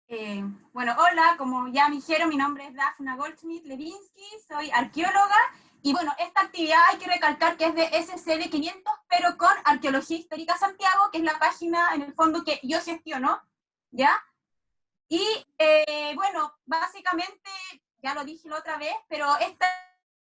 Bueno, hola, como ya me dijeron, mi nombre es Dafna Goldschmidt-Levinsky, soy arqueóloga, y bueno, esta actividad hay que recalcar que es de SCD 500, pero con Arqueología Histórica Santiago, que es la página en el fondo que yo gestiono, ¿ya? Y bueno, básicamente, ya lo dije la otra vez, pero esta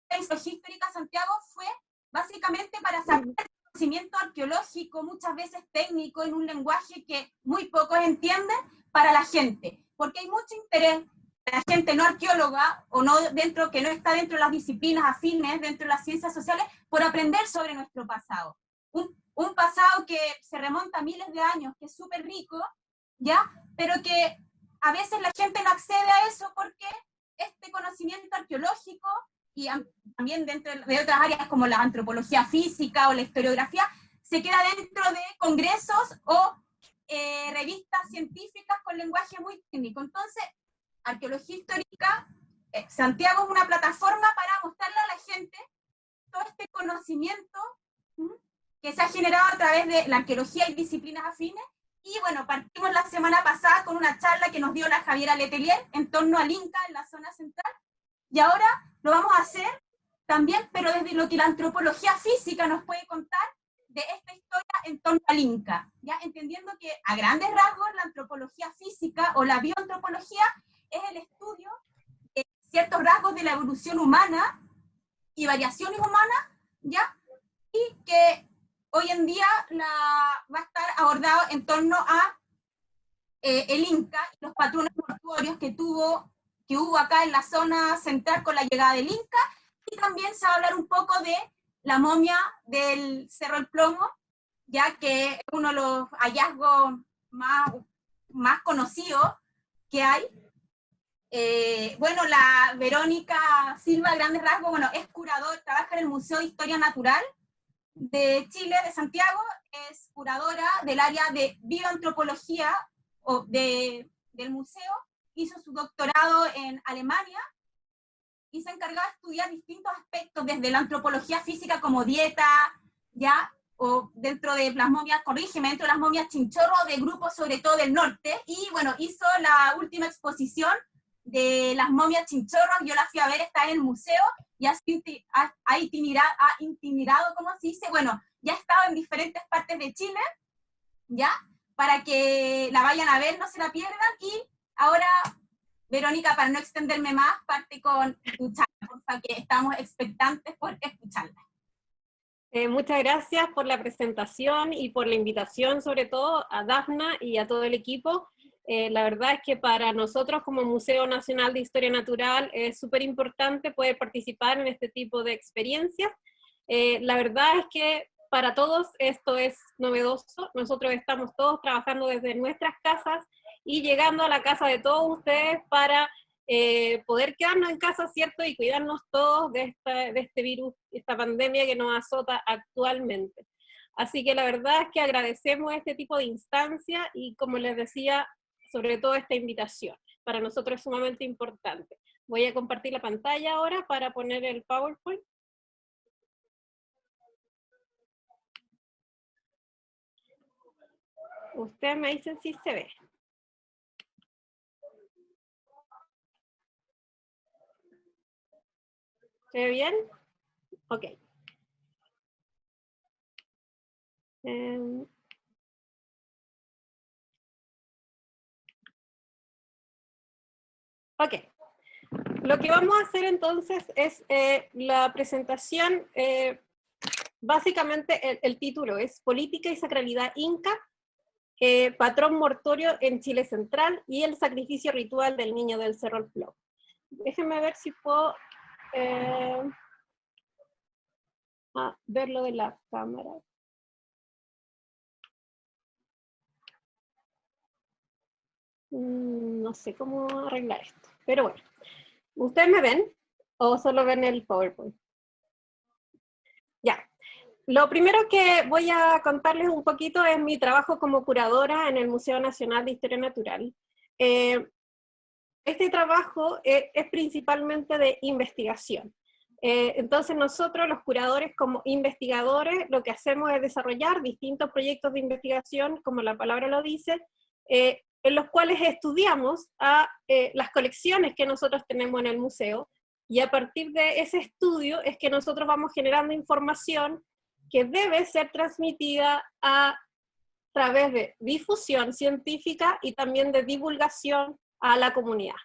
Arqueología Histórica Santiago fue básicamente para sacar conocimiento arqueológico, muchas veces técnico, en un lenguaje que muy pocos entienden, para la gente, porque hay mucho interés de la gente no arqueóloga o no dentro, que no está dentro de las disciplinas afines, dentro de las ciencias sociales, por aprender sobre nuestro pasado. Un pasado que se remonta a miles de años, que es súper rico, ¿ya? Pero que a veces la gente no accede a eso porque este conocimiento arqueológico y también dentro de otras áreas como la antropología física o la historiografía, se queda dentro de congresos o revistas científicas con lenguaje muy técnico. Entonces, Arqueología Histórica, Santiago es una plataforma para mostrarle a la gente todo este conocimiento que se ha generado a través de la arqueología y disciplinas afines. Y bueno, partimos la semana pasada con una charla que nos dio la Javiera Letelier en torno al Inca en la zona central. Y ahora lo vamos a hacer también, pero desde lo que la antropología física nos puede contar de esta historia en torno al Inca, ya entendiendo que a grandes rasgos la antropología física o la bioantropología es el estudio de ciertos rasgos de la evolución humana y variaciones humanas, ya, y que hoy en día va a estar abordado en torno a el Inca y los patrones mortuorios que hubo acá en la zona central con la llegada del Inca, y también se va a hablar un poco de la momia del Cerro El Plomo, ya que es uno de los hallazgos más conocidos que hay. Bueno, la Verónica Silva, a grandes rasgos, bueno, es curador, trabaja en el Museo de Historia Natural de Chile, de Santiago, es curadora del área de bioantropología del museo, hizo su doctorado en Alemania y se encargaba de estudiar distintos aspectos, desde la antropología física como dieta, ya, o dentro de las momias, corrígeme, dentro de las momias chinchorro, de grupos sobre todo del norte, y bueno, hizo la última exposición de las momias chinchorros, yo la fui a ver, está en el museo, y ha itinerado, ¿cómo se dice? Bueno, ya ha estado en diferentes partes de Chile, ¿ya? Para que la vayan a ver, no se la pierdan, y ahora, Verónica, para no extenderme más, parte con tu charla, porfa, que estamos expectantes por escucharla. Muchas gracias por la presentación y por la invitación, sobre todo a Dafna y a todo el equipo. La verdad es que para nosotros como Museo Nacional de Historia Natural es súper importante poder participar en este tipo de experiencias. La verdad es que para todos esto es novedoso. Nosotros estamos todos trabajando desde nuestras casas y llegando a la casa de todos ustedes para poder quedarnos en casa, ¿cierto? Y cuidarnos todos de este virus, esta pandemia que nos azota actualmente. Así que la verdad es que agradecemos este tipo de instancia y, como les decía, sobre todo esta invitación. Para nosotros es sumamente importante. Voy a compartir la pantalla ahora para poner el PowerPoint. Ustedes me dicen si se ve. ¿Se ve bien? Ok. Ok. Lo que vamos a hacer entonces es la presentación, básicamente el título es Política y Sacralidad Inca, patrón mortuorio en Chile Central y el sacrificio ritual del niño del Cerro El Plomo. Déjenme ver si puedo ver lo de la cámara. No sé cómo arreglar esto, pero bueno. ¿Ustedes me ven o solo ven el PowerPoint? Ya. Lo primero que voy a contarles un poquito es mi trabajo como curadora en el Museo Nacional de Historia Natural. Este trabajo es principalmente de investigación. Entonces nosotros, los curadores como investigadores, lo que hacemos es desarrollar distintos proyectos de investigación, como la palabra lo dice, en los cuales estudiamos las colecciones que nosotros tenemos en el museo, y a partir de ese estudio es que nosotros vamos generando información que debe ser transmitida a través de difusión científica y también de divulgación a la comunidad.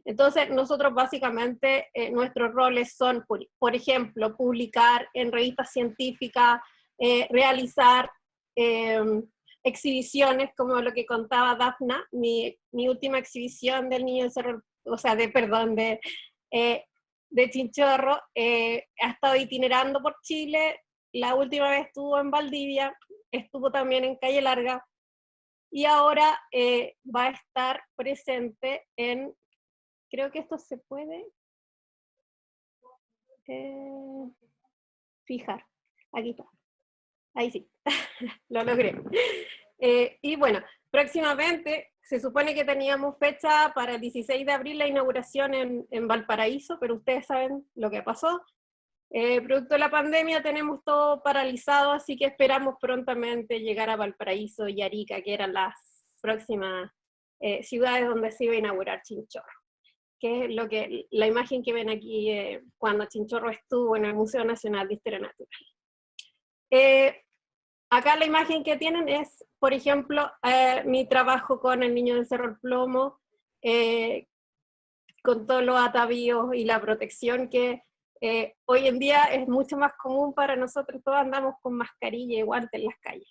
Entonces, nosotros básicamente, nuestros roles son, por ejemplo, publicar en revistas científicas, realizar exhibiciones, como lo que contaba Dafna. Mi última exhibición del Niño del Cerro, o sea, de Chinchorro, ha estado itinerando por Chile. La última vez estuvo en Valdivia, estuvo también en Calle Larga, y ahora va a estar presente en, creo que esto se puede fijar, aquí está, ahí sí, lo logré. Y bueno, próximamente se supone que teníamos fecha para el 16 de abril la inauguración en Valparaíso, pero ustedes saben lo que pasó. Producto de la pandemia tenemos todo paralizado, así que esperamos prontamente llegar a Valparaíso y Arica, que eran las próximas ciudades donde se iba a inaugurar Chinchorro, que es la imagen que ven aquí cuando Chinchorro estuvo en el Museo Nacional de Historia Natural. Acá la imagen que tienen es, por ejemplo, mi trabajo con el Niño del Cerro del Plomo, con todos los atavíos y la protección que hoy en día es mucho más común para nosotros. Todos andamos con mascarilla y guantes en las calles.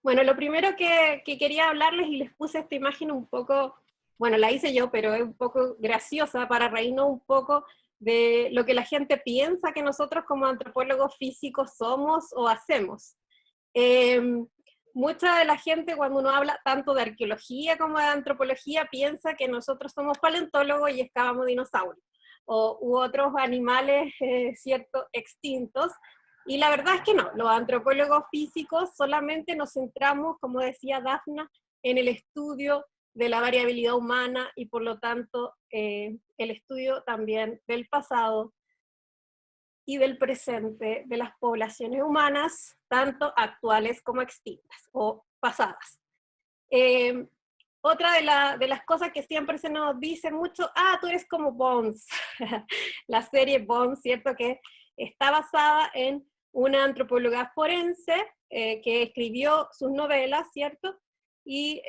Bueno, lo primero que quería hablarles, y les puse esta imagen un poco, bueno, la hice yo, pero es un poco graciosa para reírnos un poco de lo que la gente piensa que nosotros como antropólogos físicos somos o hacemos. Mucha de la gente, cuando uno habla tanto de arqueología como de antropología, piensa que nosotros somos paleontólogos y excavamos dinosaurios, u otros animales, cierto, extintos. Y la verdad es que no, los antropólogos físicos solamente nos centramos, como decía Dafna, en el estudio de la variabilidad humana y por lo tanto el estudio también del pasado y del presente de las poblaciones humanas, tanto actuales como extintas o pasadas. Otra de las cosas que siempre se nos dice mucho, tú eres como Bones, la serie Bones, ¿cierto? Que está basada en una antropóloga forense que escribió sus novelas, ¿cierto? Y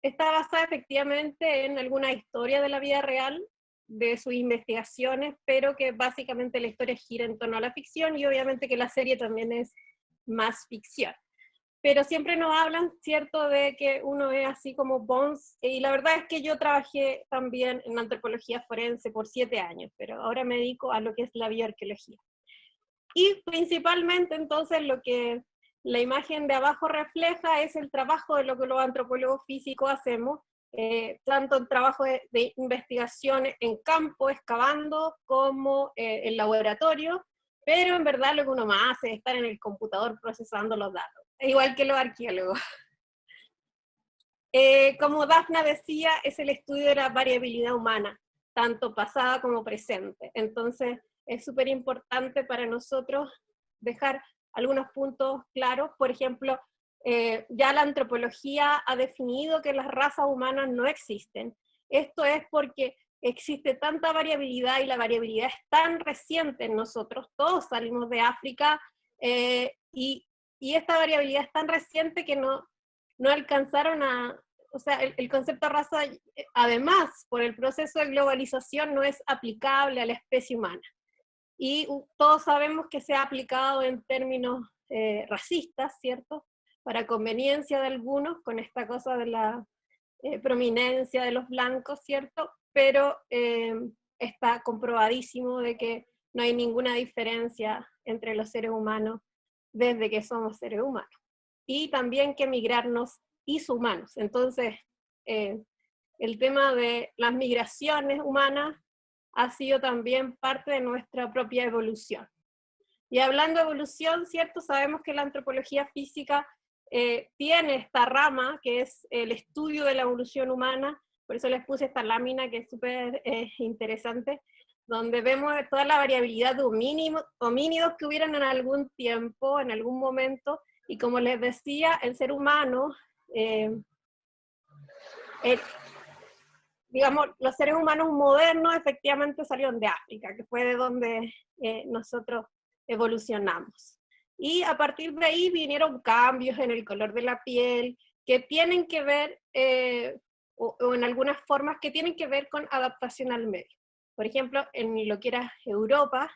está basada efectivamente en alguna historia de la vida real, de sus investigaciones, pero que básicamente la historia gira en torno a la ficción, y obviamente que la serie también es más ficción. Pero siempre nos hablan, ¿cierto?, de que uno es así como Bones, y la verdad es que yo trabajé también en antropología forense por 7 años, pero ahora me dedico a lo que es la bioarqueología. Y principalmente entonces lo que la imagen de abajo refleja es el trabajo de lo que los antropólogos físicos hacemos, tanto el trabajo de investigación en campo, excavando, como en laboratorio, pero en verdad lo que uno más hace es estar en el computador procesando los datos, igual que los arqueólogos. Como Dafna decía, es el estudio de la variabilidad humana, tanto pasada como presente. Entonces, es súper importante para nosotros dejar algunos puntos claros. Por ejemplo, ya la antropología ha definido que las razas humanas no existen. Esto es porque existe tanta variabilidad y la variabilidad es tan reciente en nosotros. Todos salimos de África y esta variabilidad es tan reciente que no alcanzaron a... O sea, el concepto de raza, además, por el proceso de globalización, no es aplicable a la especie humana. Y todos sabemos que se ha aplicado en términos racistas, ¿cierto? Para conveniencia de algunos, con esta cosa de la prominencia de los blancos, ¿cierto? Pero está comprobadísimo de que no hay ninguna diferencia entre los seres humanos desde que somos seres humanos. Y también que migrarnos hizo humanos. Entonces, el tema de las migraciones humanas ha sido también parte de nuestra propia evolución. Y hablando de evolución, ¿cierto? Sabemos que la antropología física tiene esta rama, que es el estudio de la evolución humana. Por eso les puse esta lámina que es súper interesante, donde vemos toda la variabilidad de homínidos que hubieran en algún tiempo, en algún momento, Y como les decía, el ser humano, digamos, los seres humanos modernos efectivamente salieron de África, que fue de donde nosotros evolucionamos. Y a partir de ahí vinieron cambios en el color de la piel, que tienen que ver, o en algunas formas, que tienen que ver con adaptación al medio. Por ejemplo, en lo que era Europa,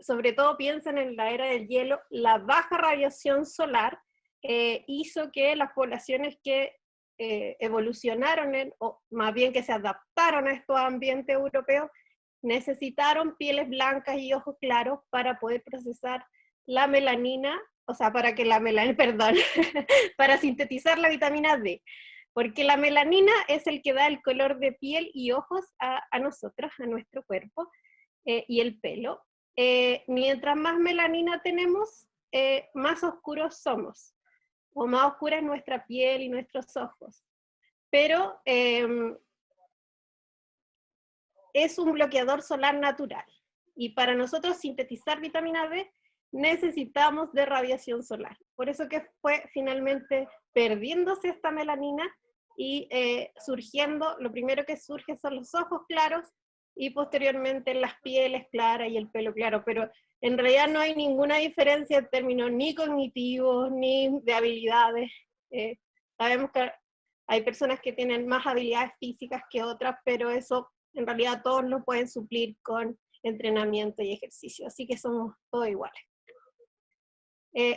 sobre todo piensan en la era del hielo, la baja radiación solar hizo que las poblaciones que evolucionaron, o más bien que se adaptaron a estos ambientes europeos, necesitaron pieles blancas y ojos claros para poder procesar la melanina, o sea, para que la melanina, perdón, para sintetizar la vitamina D, porque la melanina es el que da el color de piel y ojos a nosotros, a nuestro cuerpo, y el pelo. Mientras más melanina tenemos, más oscuros somos, o más oscura es nuestra piel y nuestros ojos. Pero es un bloqueador solar natural, y para nosotros sintetizar vitamina D necesitamos de radiación solar. Por eso que fue finalmente perdiéndose esta melanina y surgiendo, lo primero que surge son los ojos claros, y posteriormente las pieles claras y el pelo claro, pero en realidad no hay ninguna diferencia en términos ni cognitivos, ni de habilidades. Sabemos que hay personas que tienen más habilidades físicas que otras, pero eso en realidad todos lo pueden suplir con entrenamiento y ejercicio, así que somos todos iguales.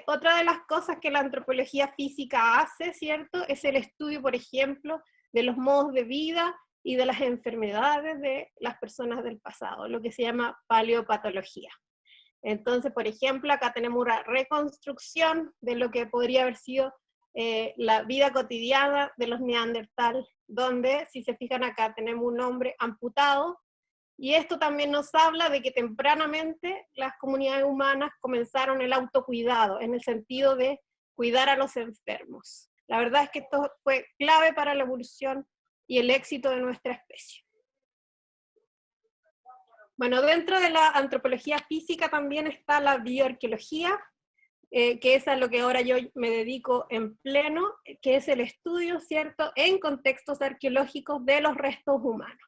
Otra de las cosas que la antropología física hace, ¿cierto?, es el estudio, por ejemplo, de los modos de vida y de las enfermedades de las personas del pasado, lo que se llama paleopatología. Entonces, por ejemplo, acá tenemos una reconstrucción de lo que podría haber sido la vida cotidiana de los neandertal, donde, si se fijan acá, tenemos un hombre amputado, y esto también nos habla de que tempranamente las comunidades humanas comenzaron el autocuidado, en el sentido de cuidar a los enfermos. La verdad es que esto fue clave para la evolución y el éxito de nuestra especie. Bueno, dentro de la antropología física también está la bioarqueología, que es a lo que ahora yo me dedico en pleno, que es el estudio, ¿cierto?, en contextos arqueológicos de los restos humanos.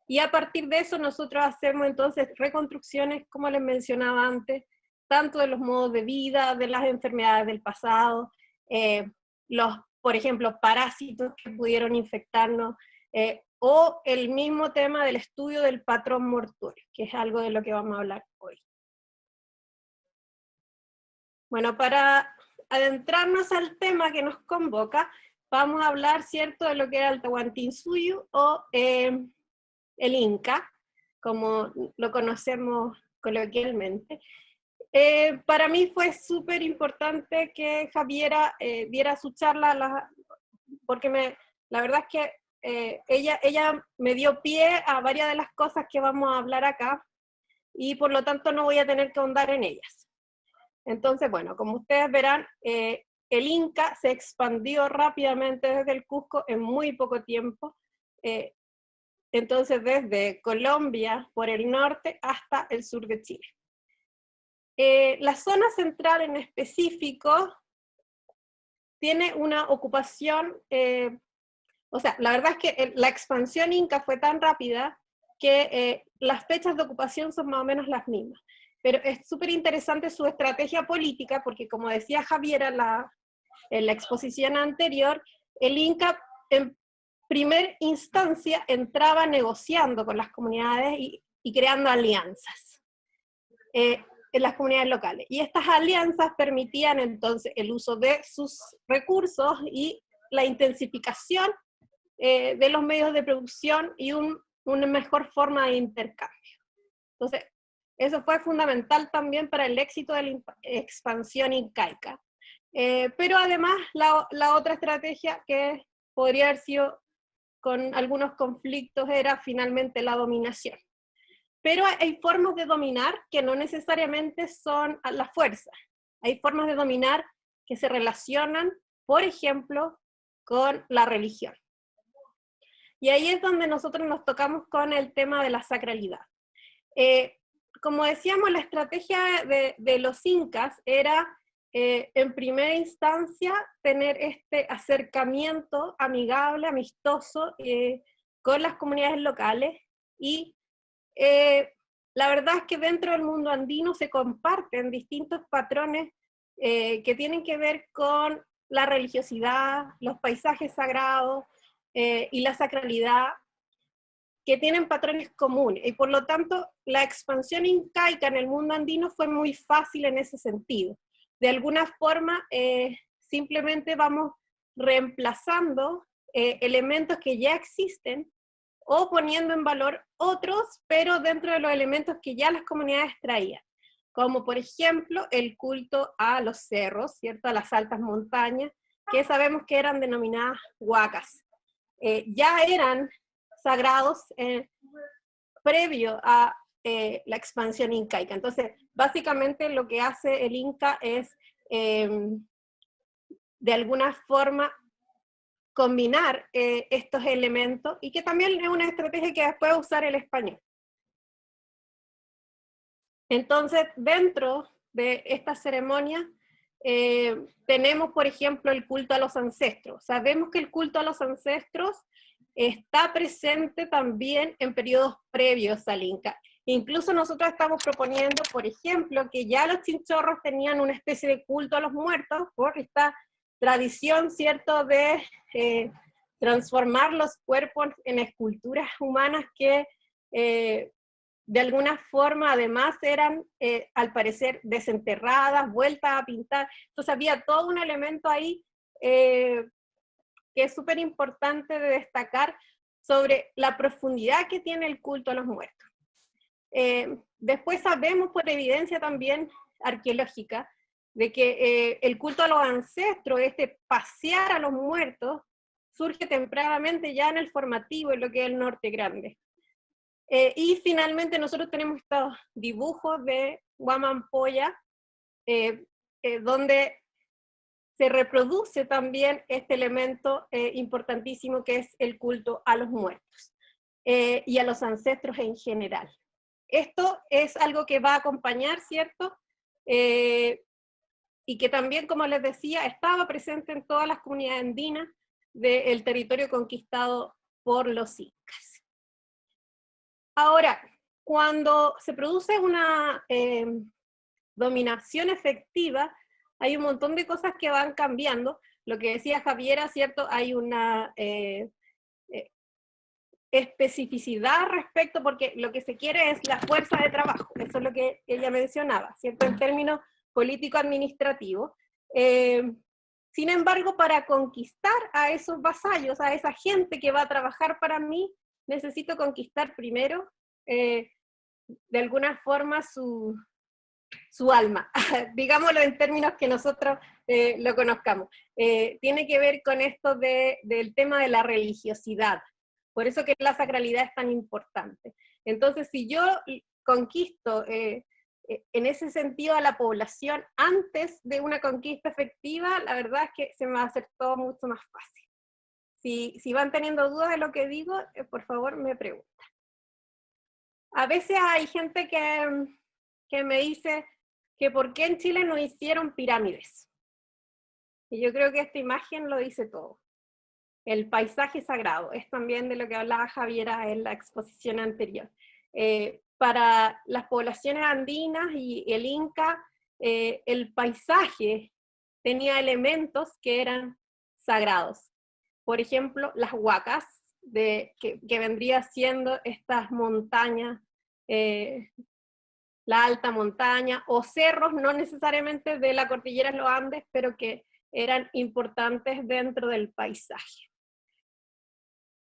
Y a partir de eso nosotros hacemos entonces reconstrucciones, como les mencionaba antes, tanto de los modos de vida, de las enfermedades del pasado, por ejemplo, parásitos que pudieron infectarnos, o el mismo tema del estudio del patrón mortuorio, que es algo de lo que vamos a hablar hoy. Bueno, para adentrarnos al tema que nos convoca, vamos a hablar, ¿cierto?, de lo que era el Tahuantinsuyo, o el Inca, como lo conocemos coloquialmente. Para mí fue súper importante que Javiera diera su charla, porque la verdad es que ella me dio pie a varias de las cosas que vamos a hablar acá, y por lo tanto no voy a tener que ahondar en ellas. Entonces, bueno, como ustedes verán, el Inca se expandió rápidamente desde el Cusco en muy poco tiempo, entonces desde Colombia por el norte hasta el sur de Chile. La zona central en específico tiene una ocupación, o sea, la verdad es que la expansión inca fue tan rápida que las fechas de ocupación son más o menos las mismas. Pero es súper interesante su estrategia política, porque como decía Javiera en la exposición anterior, el Inca en primera instancia entraba negociando con las comunidades y creando alianzas en las comunidades locales. Y estas alianzas permitían entonces el uso de sus recursos y la intensificación de los medios de producción y una mejor forma de intercambio. Entonces, eso fue fundamental también para el éxito de la expansión incaica. Pero además, la otra estrategia que podría haber sido con algunos conflictos era finalmente la dominación. Pero hay formas de dominar que no necesariamente son a la fuerza. Hay formas de dominar que se relacionan, por ejemplo, con la religión. Y ahí es donde nosotros nos tocamos con el tema de la sacralidad. Como decíamos, la estrategia de los incas era en primera instancia, tener este acercamiento amigable, amistoso, con las comunidades locales, y la verdad es que dentro del mundo andino se comparten distintos patrones que tienen que ver con la religiosidad, los paisajes sagrados y la sacralidad, que tienen patrones comunes, y por lo tanto la expansión incaica en el mundo andino fue muy fácil en ese sentido. De alguna forma, simplemente vamos reemplazando elementos que ya existen, o poniendo en valor otros, pero dentro de los elementos que ya las comunidades traían, como por ejemplo el culto a los cerros, ¿cierto? A las altas montañas, que sabemos que eran denominadas huacas. Ya eran sagrados previo a la expansión incaica. Entonces, básicamente lo que hace el Inca es, de alguna forma, combinar estos elementos, y que también es una estrategia que después va a usar el español. Entonces, dentro de esta ceremonia, tenemos, por ejemplo, el culto a los ancestros. Sabemos que el culto a los ancestros está presente también en periodos previos al Inca. Incluso nosotros estamos proponiendo, por ejemplo, que ya los chinchorros tenían una especie de culto a los muertos, por esta tradición, ¿cierto?, de transformar los cuerpos en esculturas humanas que de alguna forma además eran, al parecer, desenterradas, vueltas a pintar. Entonces había todo un elemento ahí que es súper importante de destacar sobre la profundidad que tiene el culto a los muertos. Después sabemos por evidencia también arqueológica de que el culto a los ancestros, este pasear a los muertos, surge tempranamente ya en el formativo, en lo que es el Norte Grande. Y finalmente nosotros tenemos estos dibujos de Huamampoya, donde se reproduce también este elemento importantísimo que es el culto a los muertos y a los ancestros en general. Esto es algo que va a acompañar, ¿cierto? Y que también, como les decía, estaba presente en todas las comunidades andinas del territorio conquistado por los incas. Ahora, cuando se produce una dominación efectiva, hay un montón de cosas que van cambiando. Lo que decía Javiera, ¿cierto? Hay una especificidad respecto, porque lo que se quiere es la fuerza de trabajo. Eso es lo que ella mencionaba, ¿cierto? En términos político-administrativos. Sin embargo, para conquistar a esos vasallos, a esa gente que va a trabajar para mí, necesito conquistar primero, de alguna forma, su alma, digámoslo en términos que nosotros lo conozcamos. Tiene que ver con esto del tema de la religiosidad. Por eso que la sacralidad es tan importante. Entonces, si yo conquisto en ese sentido a la población antes de una conquista efectiva, la verdad es que se me va a hacer todo mucho más fácil. Si van teniendo dudas de lo que digo, por favor me preguntan. A veces hay gente que me dice que por qué en Chile no hicieron pirámides. Y yo creo que esta imagen lo dice todo. El paisaje sagrado, es también de lo que hablaba Javiera en la exposición anterior. Para las poblaciones andinas y el Inca, el paisaje tenía elementos que eran sagrados. Por ejemplo, las huacas, que vendría siendo estas montañas, la alta montaña, o cerros, no necesariamente de la cordillera de los Andes, pero que eran importantes dentro del paisaje.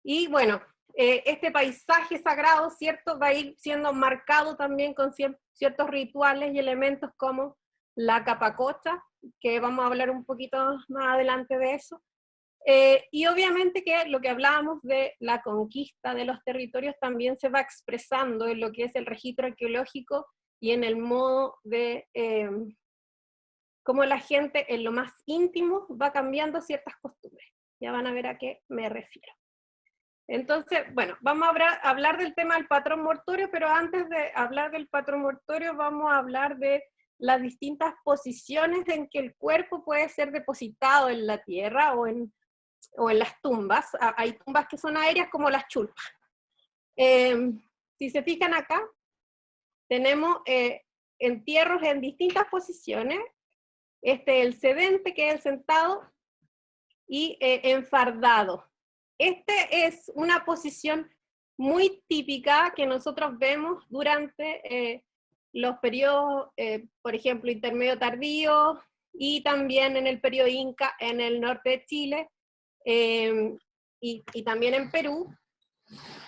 Y bueno, este paisaje sagrado, ¿cierto?, va a ir siendo marcado también con ciertos rituales y elementos como la capacocha, que vamos a hablar un poquito más adelante de eso. Y obviamente que lo que hablábamos de la conquista de los territorios también se va expresando en lo que es el registro arqueológico y en el modo de cómo la gente en lo más íntimo va cambiando ciertas costumbres. Ya van a ver a qué me refiero. Entonces, bueno, vamos a hablar del tema del patrón mortuorio, pero antes de hablar del patrón mortuorio vamos a hablar de las distintas posiciones en que el cuerpo puede ser depositado en la tierra o en las tumbas. Hay tumbas que son aéreas como las chulpas. Si se fijan acá, tenemos entierros en distintas posiciones. El sedente, que es el sentado, y enfardado. Es una posición muy típica que nosotros vemos durante los periodos, por ejemplo, intermedio tardío, y también en el periodo Inca en el norte de Chile, y también en Perú.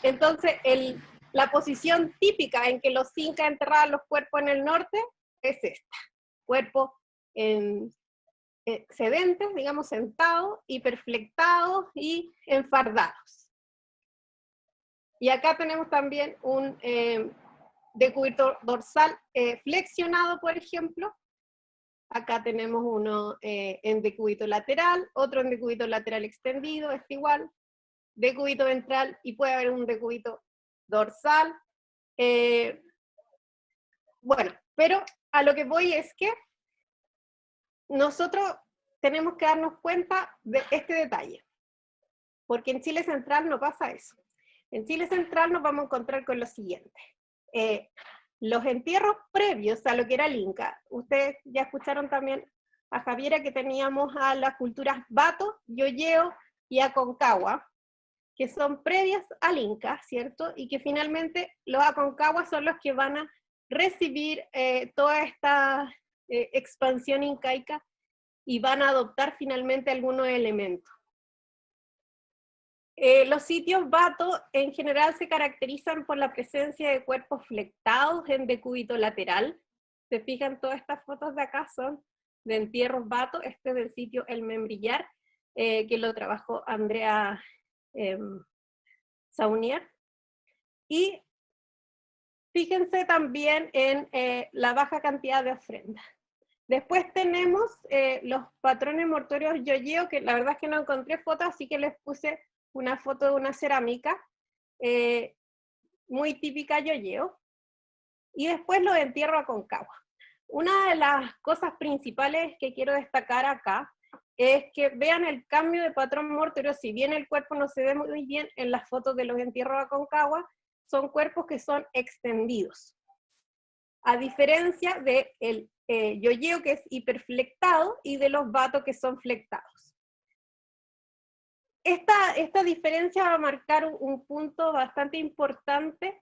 Entonces, la posición típica en que los incas enterraban los cuerpos en el norte es esta: cuerpo sedentes, digamos, sentados, hiperflectados y enfardados. Y acá tenemos también un decúbito dorsal flexionado, por ejemplo. Acá tenemos uno en decúbito lateral, otro en decúbito lateral extendido, igual, decúbito ventral, y puede haber un decúbito dorsal. Bueno, pero a lo que voy es que nosotros tenemos que darnos cuenta de este detalle, porque en Chile Central no pasa eso. En Chile Central nos vamos a encontrar con lo siguiente. Los entierros previos a lo que era el Inca, ustedes ya escucharon también a Javiera que teníamos a las culturas Bato, Yoyeo y Aconcagua, que son previas al Inca, ¿cierto? Y que finalmente los Aconcagua son los que van a recibir toda esta expansión incaica y van a adoptar finalmente algunos elementos. Los sitios Bato en general se caracterizan por la presencia de cuerpos flectados en decúbito lateral. Se fijan, todas estas fotos de acá son de entierros Bato. Este es del sitio El Membrillar, que lo trabajó Andrea Saunier. Y fíjense también en la baja cantidad de ofrendas. Después tenemos los patrones mortuorios yoyeo, que la verdad es que no encontré fotos, así que les puse una foto de una cerámica muy típica yoyeo. Y después los entierros Aconcagua. Una de las cosas principales que quiero destacar acá es que vean el cambio de patrón mortuorio. Si bien el cuerpo no se ve muy bien en las fotos de los entierros Aconcagua, son cuerpos que son extendidos. A diferencia del yoyeo, que es hiperflectado, y de los batos, que son flectados. Esta diferencia va a marcar un punto bastante importante,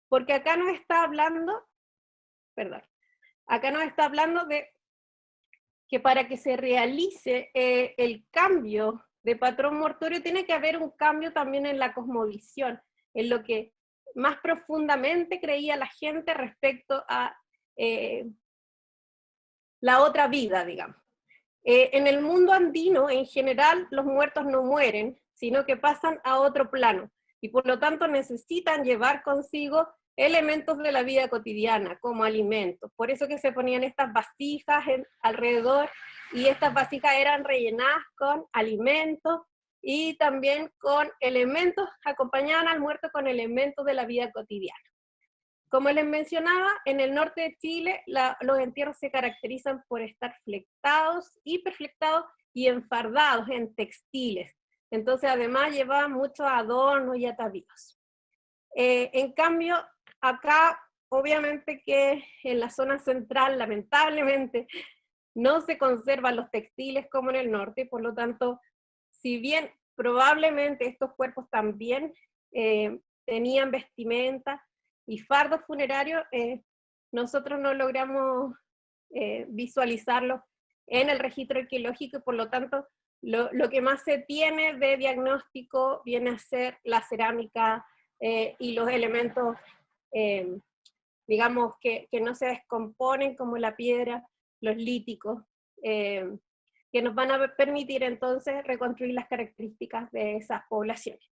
porque acá nos está hablando, acá nos está hablando de que para que se realice el cambio de patrón mortuorio tiene que haber un cambio también en la cosmovisión, en lo que más profundamente creía la gente respecto a la otra vida, digamos. En el mundo andino, en general, los muertos no mueren, sino que pasan a otro plano, y por lo tanto necesitan llevar consigo elementos de la vida cotidiana, como alimentos. Por eso que se ponían estas vasijas alrededor, y estas vasijas eran rellenadas con alimentos, y también con elementos, acompañaban al muerto con elementos de la vida cotidiana. Como les mencionaba, en el norte de Chile los entierros se caracterizan por estar flectados, hiperflectados y enfardados en textiles. Entonces además llevaban muchos adornos y atavíos. En cambio, acá obviamente que en la zona central, lamentablemente, no se conservan los textiles como en el norte, por lo tanto, si bien probablemente estos cuerpos también tenían vestimenta y fardos funerarios, nosotros no logramos visualizarlos en el registro arqueológico, y por lo tanto lo que más se tiene de diagnóstico viene a ser la cerámica y los elementos, digamos, que no se descomponen, como la piedra, los líticos, que nos van a permitir entonces reconstruir las características de esas poblaciones.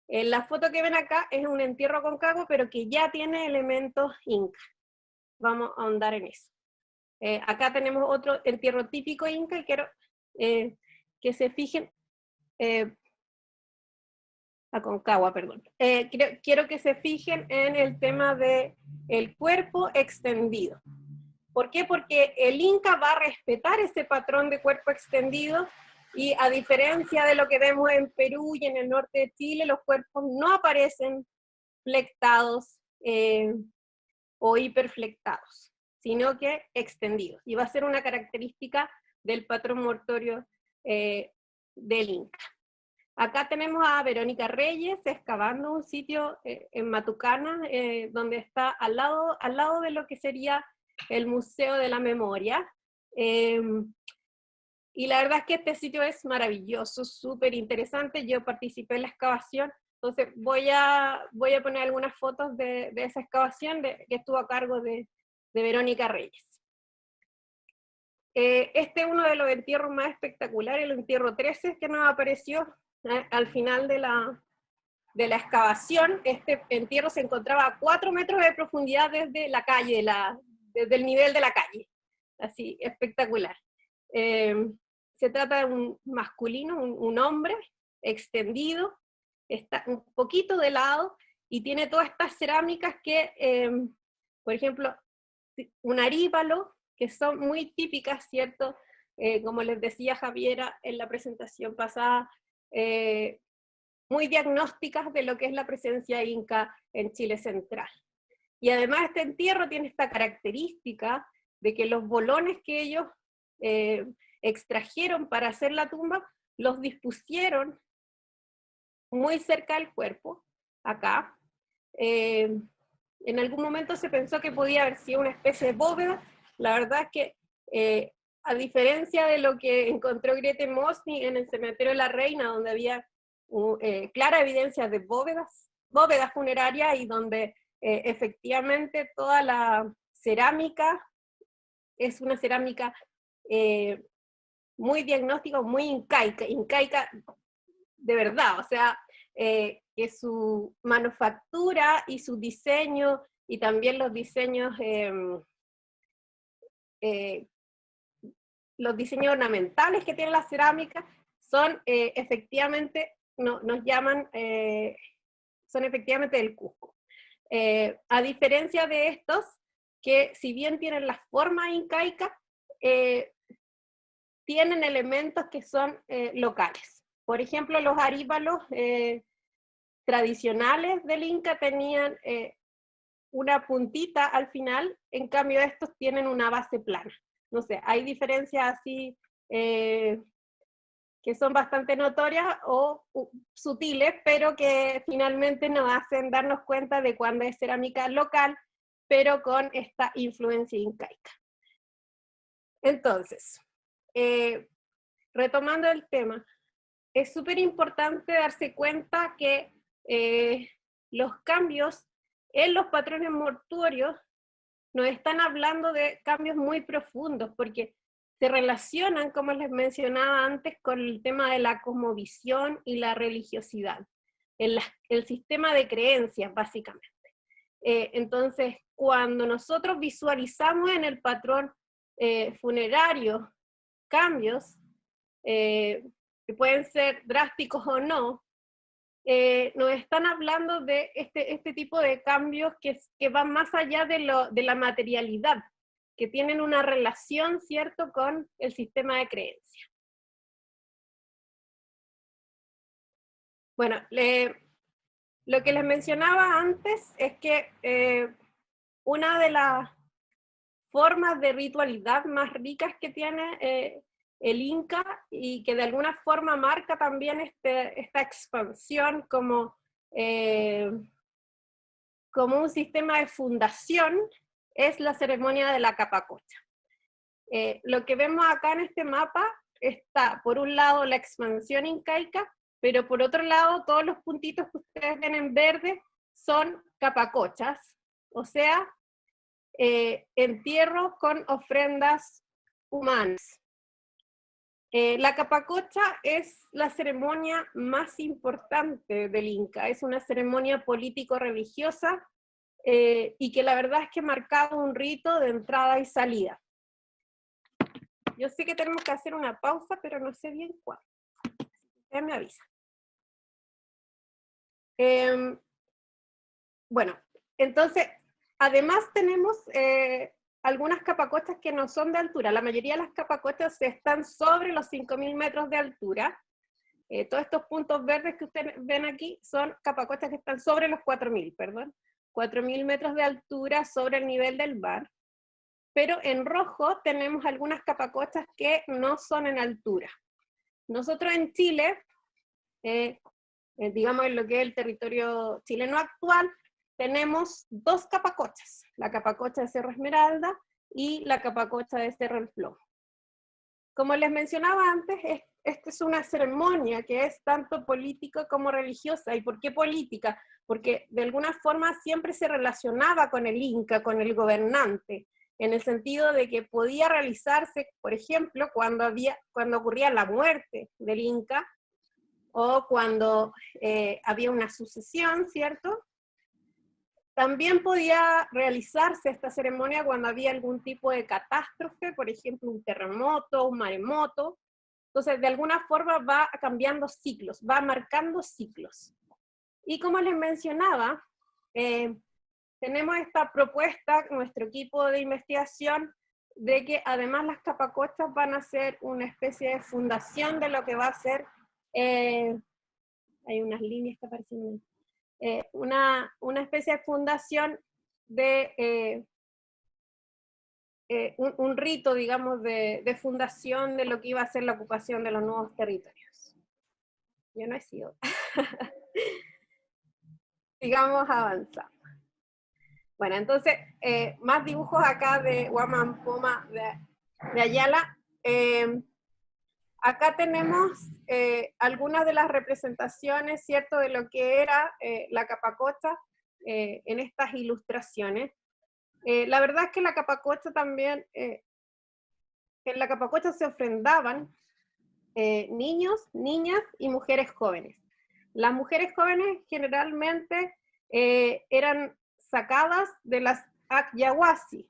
La foto que ven acá es un entierro Aconcagua, pero que ya tiene elementos inca. Vamos a ahondar en eso. Acá tenemos otro entierro típico inca, y quiero que se fijen, Aconcagua, perdón. Quiero que se fijen en el tema del cuerpo extendido. ¿Por qué? Porque el Inca va a respetar ese patrón de cuerpo extendido, y a diferencia de lo que vemos en Perú y en el norte de Chile, los cuerpos no aparecen flectados o hiperflectados, sino que extendidos. Y va a ser una característica del patrón mortuorio del Inca. Acá tenemos a Verónica Reyes excavando un sitio en Matucana, donde está al lado de lo que sería el Museo de la Memoria. Y la verdad es que este sitio es maravilloso, súper interesante. Yo participé en la excavación, entonces voy a poner algunas fotos de esa excavación que estuvo a cargo de Verónica Reyes. Este es uno de los entierros más espectaculares, el entierro 13, que nos apareció al final de la excavación. Este entierro se encontraba a 4 metros de profundidad desde la calle, desde el nivel de la calle. Así, espectacular. Se trata de un masculino, un hombre extendido, está un poquito de lado, y tiene todas estas cerámicas que, por ejemplo, un aríbalo, que son muy típicas, ¿cierto? Como les decía Javiera en la presentación pasada, muy diagnósticas de lo que es la presencia inca en Chile central. Y además este entierro tiene esta característica de que los bolones que ellos extrajeron para hacer la tumba, los dispusieron muy cerca del cuerpo, acá. En algún momento se pensó que podía haber sido una especie de bóveda. La verdad es que, a diferencia de lo que encontró Grete Mosny en el cementerio de la Reina, donde había clara evidencia de bóvedas funerarias, y donde efectivamente toda la cerámica es una cerámica muy diagnóstica, muy incaica de verdad, o sea, que su manufactura y su diseño, y también los diseños ornamentales que tiene la cerámica, son efectivamente, nos llaman, son efectivamente del Cusco. A diferencia de estos, que si bien tienen la forma incaica, tienen elementos que son locales. Por ejemplo, los aríbalos tradicionales del Inca tenían una puntita al final, en cambio estos tienen una base plana. No sé, hay diferencias así que son bastante notorias o sutiles, pero que finalmente nos hacen darnos cuenta de cuando es cerámica local, pero con esta influencia incaica. Entonces, retomando el tema, es súper importante darse cuenta que los cambios en los patrones mortuorios nos están hablando de cambios muy profundos, porque se relacionan, como les mencionaba antes, con el tema de la cosmovisión y la religiosidad, el sistema de creencias, básicamente. Entonces, cuando nosotros visualizamos en el patrón funerario cambios, que pueden ser drásticos o no, nos están hablando de este tipo de cambios que van más allá de la materialidad, que tienen una relación, ¿cierto?, con el sistema de creencia. Bueno, lo que les mencionaba antes es que una de las formas de ritualidad más ricas que tiene el Inca, y que de alguna forma marca también esta expansión como un sistema de fundación, es la ceremonia de la capacocha. Lo que vemos acá en este mapa está, por un lado, la expansión incaica, pero por otro lado, todos los puntitos que ustedes ven en verde son capacochas, o sea, entierros con ofrendas humanas. La capacocha es la ceremonia más importante del Inca, es una ceremonia político-religiosa y que la verdad es que marcaba un rito de entrada y salida. Yo sé que tenemos que hacer una pausa, pero no sé bien cuál. Usted me avisa. Bueno, entonces, además tenemos algunas capacochas que no son de altura. La mayoría de las capacochas están sobre los 5.000 metros de altura. Todos estos puntos verdes que ustedes ven aquí son capacochas que están sobre los 4.000, perdón. 4.000 metros de altura sobre el nivel del mar. Pero en rojo tenemos algunas capacochas que no son en altura. Nosotros en Chile, digamos en lo que es el territorio chileno actual, tenemos dos capacochas, la capacocha de Cerro Esmeralda y la capacocha de Cerro El Plomo. Como les mencionaba antes, esta es una ceremonia que es tanto política como religiosa. ¿Y por qué política? Porque de alguna forma siempre se relacionaba con el Inca, con el gobernante, en el sentido de que podía realizarse, por ejemplo, cuando ocurría la muerte del Inca, o cuando había una sucesión, ¿cierto? También podía realizarse esta ceremonia cuando había algún tipo de catástrofe, por ejemplo, un terremoto, un maremoto. Entonces, de alguna forma va cambiando ciclos, va marcando ciclos. Y como les mencionaba, tenemos esta propuesta, nuestro equipo de investigación, de que además las capacochas van a ser una especie de fundación de lo que va a ser, hay unas líneas que aparecen, una especie de fundación de un rito, digamos, de fundación de lo que iba a ser la ocupación de los nuevos territorios. Yo no he sido. Sigamos avanzando. Bueno, entonces, más dibujos acá de Huamán Poma de Ayala. Acá tenemos algunas de las representaciones, ¿cierto?, de lo que era la capacocha en estas ilustraciones. La verdad es que la capacocha también, en la capacocha se ofrendaban niños, niñas y mujeres jóvenes. Las mujeres jóvenes generalmente eran sacadas de las Akyawasi.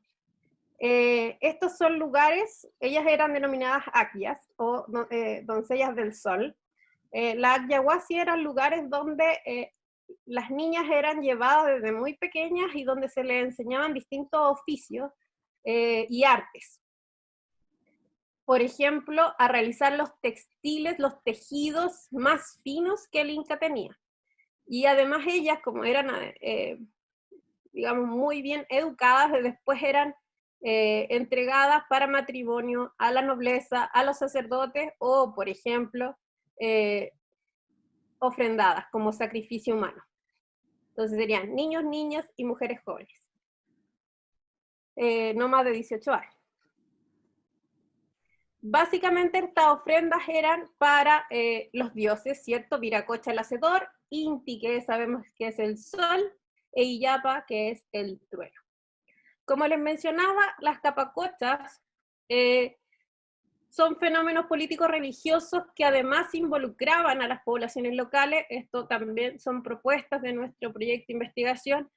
Estos son lugares, ellas eran denominadas Akyas, o doncellas del sol. Las Akyawasi eran lugares donde las niñas eran llevadas desde muy pequeñas y donde se les enseñaban distintos oficios y artes. Por ejemplo, a realizar los textiles, los tejidos más finos que el Inca tenía. Y además ellas, como eran, digamos, muy bien educadas, después eran entregadas para matrimonio a la nobleza, a los sacerdotes, o, por ejemplo, ofrendadas como sacrificio humano. Entonces serían niños, niñas y mujeres jóvenes. No más de 18 años. Básicamente estas ofrendas eran para los dioses, ¿cierto? Viracocha el hacedor, Inti, que sabemos que es el sol, e Illapa, que es el trueno. Como les mencionaba, las capacochas son fenómenos políticos religiosos que además involucraban a las poblaciones locales. Esto también son propuestas de nuestro proyecto de investigación,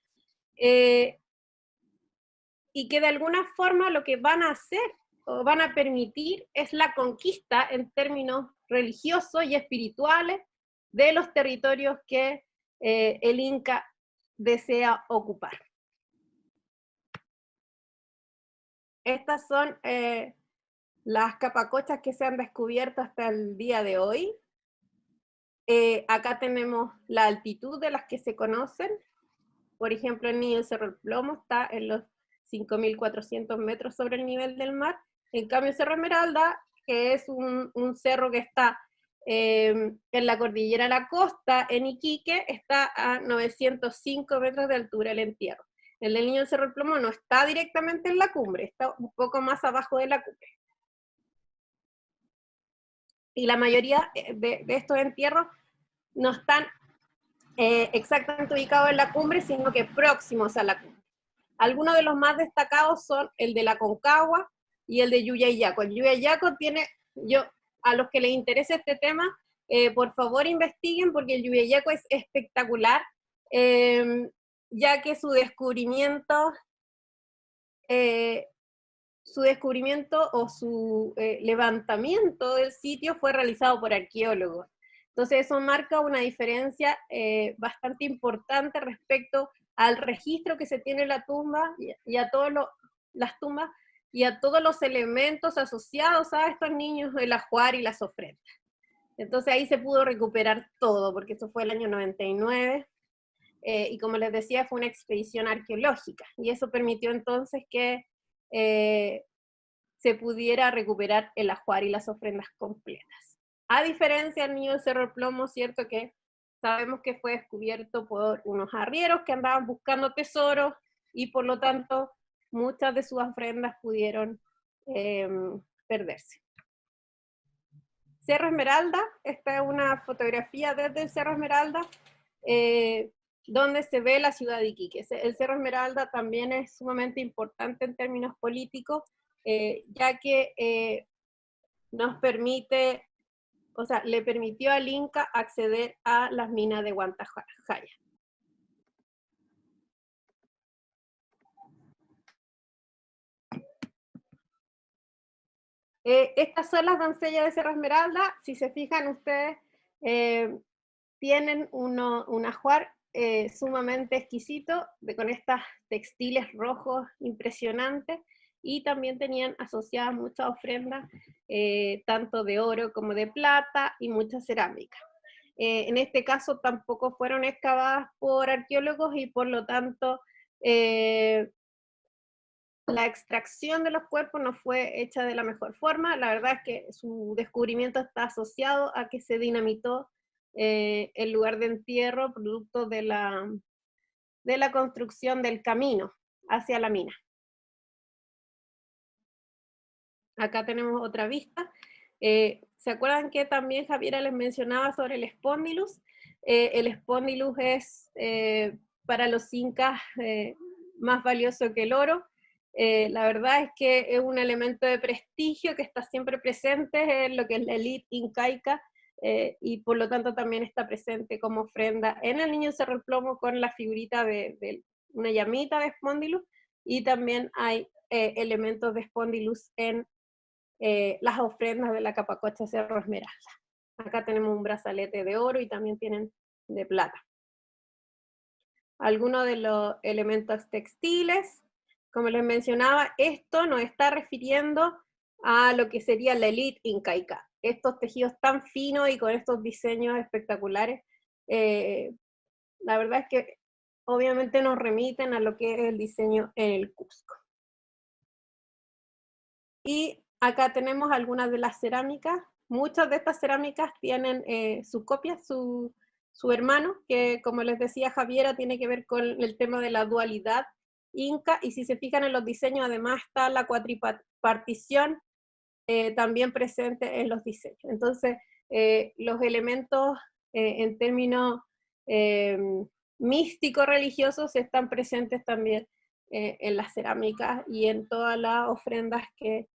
y que de alguna forma lo que van a hacer o van a permitir es la conquista en términos religiosos y espirituales de los territorios que el Inca desea ocupar. Estas son las capacochas que se han descubierto hasta el día de hoy. Acá tenemos la altitud de las que se conocen. Por ejemplo, el niño del Cerro El Plomo está en los 5.400 metros sobre el nivel del mar. En cambio, Cerro Esmeralda, que es un cerro que está en la cordillera de la costa, en Iquique, está a 905 metros de altura el entierro. El del niño del Cerro El Plomo no está directamente en la cumbre, está un poco más abajo de la cumbre. Y la mayoría de estos entierros no están exactamente ubicados en la cumbre, sino que próximos a la cumbre. Algunos de los más destacados son el de la Concagua y el de Yuyayaco. El Yuyayaco tiene, a los que les interese este tema, por favor investiguen, porque el Yuyayaco es espectacular, ya que su descubrimiento o su levantamiento del sitio fue realizado por arqueólogos. Entonces eso marca una diferencia bastante importante respecto al registro que se tiene en la tumba y a todo las tumbas y a todos los elementos asociados a estos niños, el ajuar y las ofrendas. Entonces ahí se pudo recuperar todo, porque esto fue el año 99, y como les decía, fue una expedición arqueológica, y eso permitió entonces que se pudiera recuperar el ajuar y las ofrendas completas. A diferencia del niño de Cerro Plomo, cierto que sabemos que fue descubierto por unos arrieros que andaban buscando tesoros, y por lo tanto muchas de sus ofrendas pudieron perderse. Cerro Esmeralda, esta es una fotografía desde el Cerro Esmeralda, donde se ve la ciudad de Iquique. El Cerro Esmeralda también es sumamente importante en términos políticos, ya que nos permite, o sea, le permitió al Inca acceder a las minas de Huantajaya. Estas son las doncellas de Cerro Esmeralda. Si se fijan ustedes, tienen un ajuar sumamente exquisito, con estas textiles rojos impresionantes, y también tenían asociadas muchas ofrendas, tanto de oro como de plata, y mucha cerámica. En este caso tampoco fueron excavadas por arqueólogos, y por lo tanto la extracción de los cuerpos no fue hecha de la mejor forma. La verdad es que su descubrimiento está asociado a que se dinamitó el lugar de entierro, producto de la construcción del camino hacia la mina. Acá tenemos otra vista. ¿Se acuerdan que también Javiera les mencionaba sobre el espóndilus? El espóndilus es para los incas más valioso que el oro. La verdad es que es un elemento de prestigio que está siempre presente en lo que es la élite incaica, y por lo tanto también está presente como ofrenda en el Niño Cerro Plomo, con la figurita de una llamita de espóndilus, y también hay elementos de espóndilus en las ofrendas de la Capacocha Cerro Esmeralda. Acá tenemos un brazalete de oro y también tienen de plata. Algunos de los elementos textiles, como les mencionaba, esto nos está refiriendo a lo que sería la élite incaica. Estos tejidos tan finos y con estos diseños espectaculares, la verdad es que obviamente nos remiten a lo que es el diseño en el Cusco. Y acá tenemos algunas de las cerámicas. Muchas de estas cerámicas tienen su copia, su hermano, que como les decía Javiera, tiene que ver con el tema de la dualidad inca, y si se fijan en los diseños, además está la cuatripartición también presente en los diseños. Entonces, los elementos en términos místico-religiosos están presentes también en las cerámicas y en todas las ofrendas que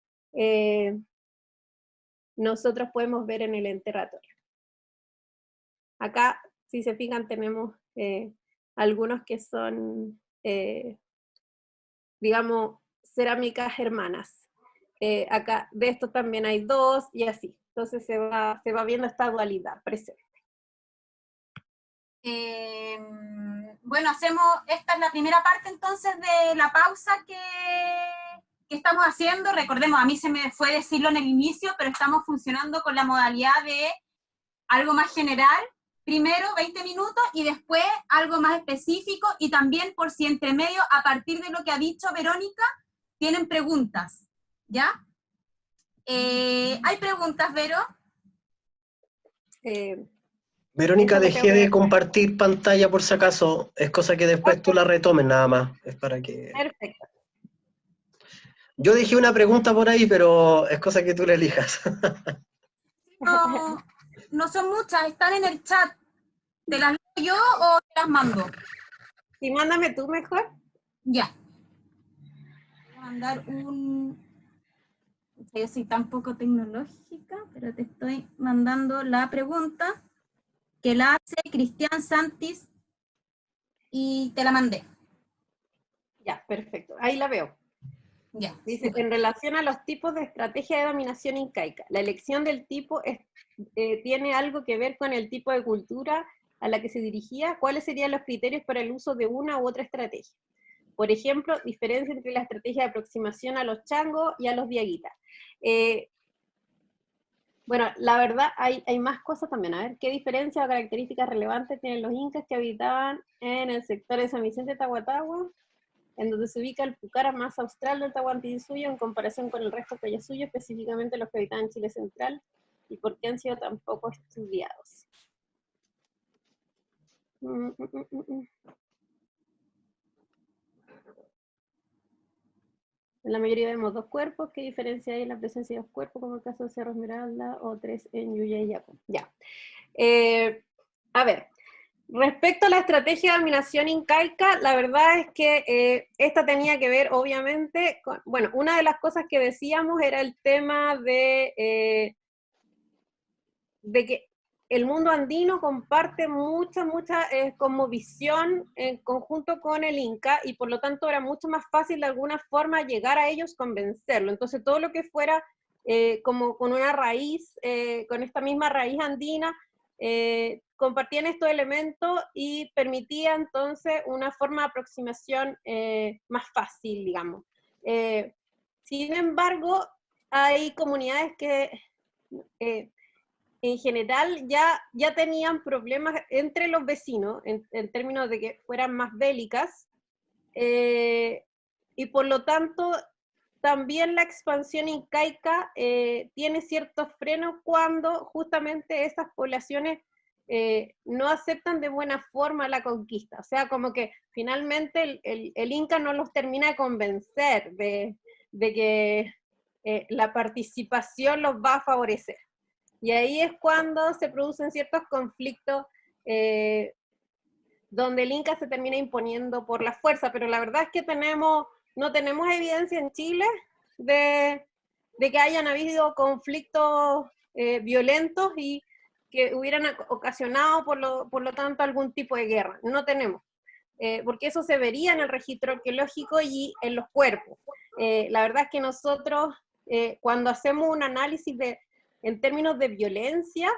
nosotros podemos ver en el enterratorio. Acá, si se fijan, tenemos algunos que son, digamos, cerámicas hermanas. Acá de estos también hay dos, y así. Entonces se va viendo esta dualidad presente. Bueno, esta es la primera parte entonces de la pausa que estamos haciendo. Recordemos, a mí se me fue decirlo en el inicio, pero estamos funcionando con la modalidad de algo más general, primero 20 minutos y después algo más específico, y también por si entre medio, a partir de lo que ha dicho Verónica, tienen preguntas, ¿ya? ¿Hay preguntas, Vero? Verónica, dejé de compartir pantalla por si acaso, es cosa que después tú la retomes nada más, es para que... Perfecto. Yo dejé una pregunta por ahí, pero es cosa que tú la elijas. No son muchas, están en el chat. ¿Te las leo yo o te las mando? Sí, mándame tú mejor. Ya. Voy a mandar yo soy tan poco tecnológica, pero te estoy mandando la pregunta que la hace Cristian Santis y te la mandé. Ya, perfecto. Ahí la veo. Ya. Dice, super. En relación a los tipos de estrategia de dominación incaica, la elección del tipo tiene algo que ver con el tipo de cultura a la que se dirigía. ¿Cuáles serían los criterios para el uso de una u otra estrategia? Por ejemplo, diferencia entre la estrategia de aproximación a los changos y a los diaguitas. Bueno, la verdad hay más cosas también. A ver, ¿qué diferencias o características relevantes tienen los incas que habitaban en el sector de San Vicente de Tahuatahua, en donde se ubica el Pucara más austral del Tahuantinsuyo en comparación con el resto de Collasuyo, específicamente los que habitaban en Chile Central, y por qué han sido tan poco estudiados? En la mayoría vemos 2 cuerpos. ¿Qué diferencia hay en la presencia de 2 cuerpos, como el caso de Cerro Esmeralda, o 3 en Yuya y Yaco? Ya. A ver, respecto a la estrategia de dominación incaica, la verdad es que esta tenía que ver, obviamente, con, bueno, una de las cosas que decíamos era el tema de que el mundo andino comparte mucha como visión en conjunto con el Inca, y por lo tanto era mucho más fácil de alguna forma llegar a ellos, convencerlo. Entonces todo lo que fuera como con una raíz, con esta misma raíz andina, compartían estos elementos y permitía entonces una forma de aproximación más fácil, digamos. Sin embargo, hay comunidades que en general ya tenían problemas entre los vecinos, en términos de que fueran más bélicas, y por lo tanto también la expansión incaica tiene ciertos frenos cuando justamente esas poblaciones no aceptan de buena forma la conquista. O sea, como que finalmente el Inca no los termina de convencer de que la participación los va a favorecer. Y ahí es cuando se producen ciertos conflictos donde el Inca se termina imponiendo por la fuerza, pero la verdad es que no tenemos evidencia en Chile de que hayan habido conflictos violentos y que hubieran ocasionado por lo tanto algún tipo de guerra. No tenemos, porque eso se vería en el registro arqueológico y en los cuerpos. La verdad es que nosotros, cuando hacemos un análisis en términos de violencia,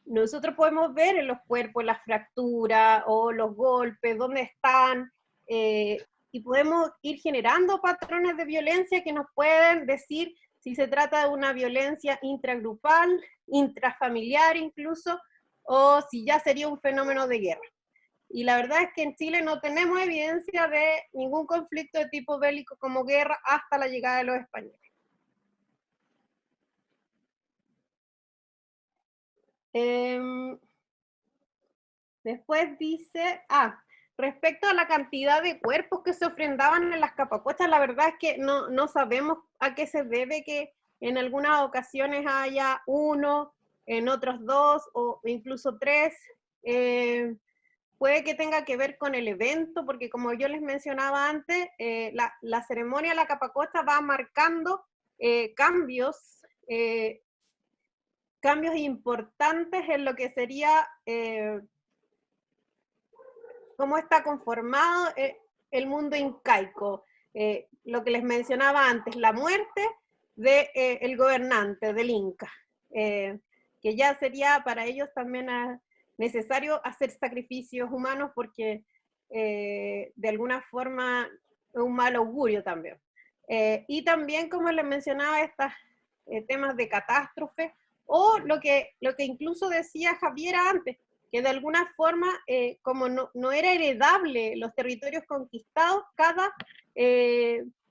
nosotros podemos ver en los cuerpos las fracturas o los golpes, dónde están, y podemos ir generando patrones de violencia que nos pueden decir si se trata de una violencia intragrupal, intrafamiliar incluso, o si ya sería un fenómeno de guerra. Y la verdad es que en Chile no tenemos evidencia de ningún conflicto de tipo bélico como guerra hasta la llegada de los españoles. Después dice, respecto a la cantidad de cuerpos que se ofrendaban en las capacochas, la verdad es que no sabemos a qué se debe que en algunas ocasiones haya 1, en otros 2 o incluso 3. Puede que tenga que ver con el evento, porque como yo les mencionaba antes, la ceremonia de la capacocha va marcando cambios importantes en lo que sería cómo está conformado el mundo incaico. Lo que les mencionaba antes, la muerte del gobernante, del Inca, que ya sería para ellos también necesario hacer sacrificios humanos porque de alguna forma es un mal augurio también. Y también, como les mencionaba, estos temas de catástrofe, o lo que incluso decía Javiera antes, que de alguna forma, como no era heredable los territorios conquistados, cada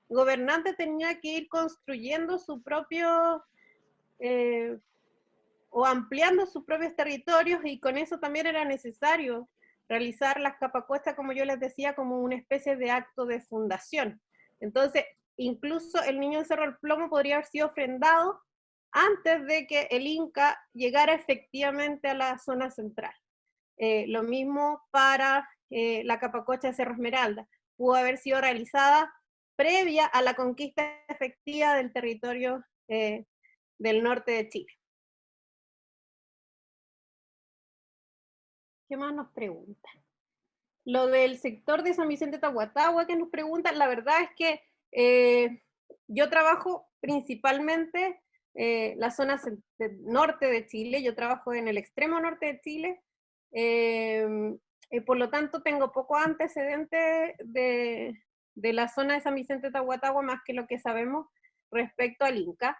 gobernante tenía que ir construyendo su propio, o ampliando sus propios territorios, y con eso también era necesario realizar las capacuestas, como yo les decía, como una especie de acto de fundación. Entonces, incluso el niño del Cerro del Plomo podría haber sido ofrendado antes de que el Inca llegara efectivamente a la zona central. Lo mismo para la capacocha de Cerro Esmeralda. Pudo haber sido realizada previa a la conquista efectiva del territorio del norte de Chile. ¿Qué más nos preguntan? Lo del sector de San Vicente de Tahuatahua que nos preguntan, la verdad es que yo trabajo principalmente la zona norte de Chile, yo trabajo en el extremo norte de Chile, por lo tanto tengo poco antecedente de la zona de San Vicente de Tahuatahua, más que lo que sabemos respecto al Inca.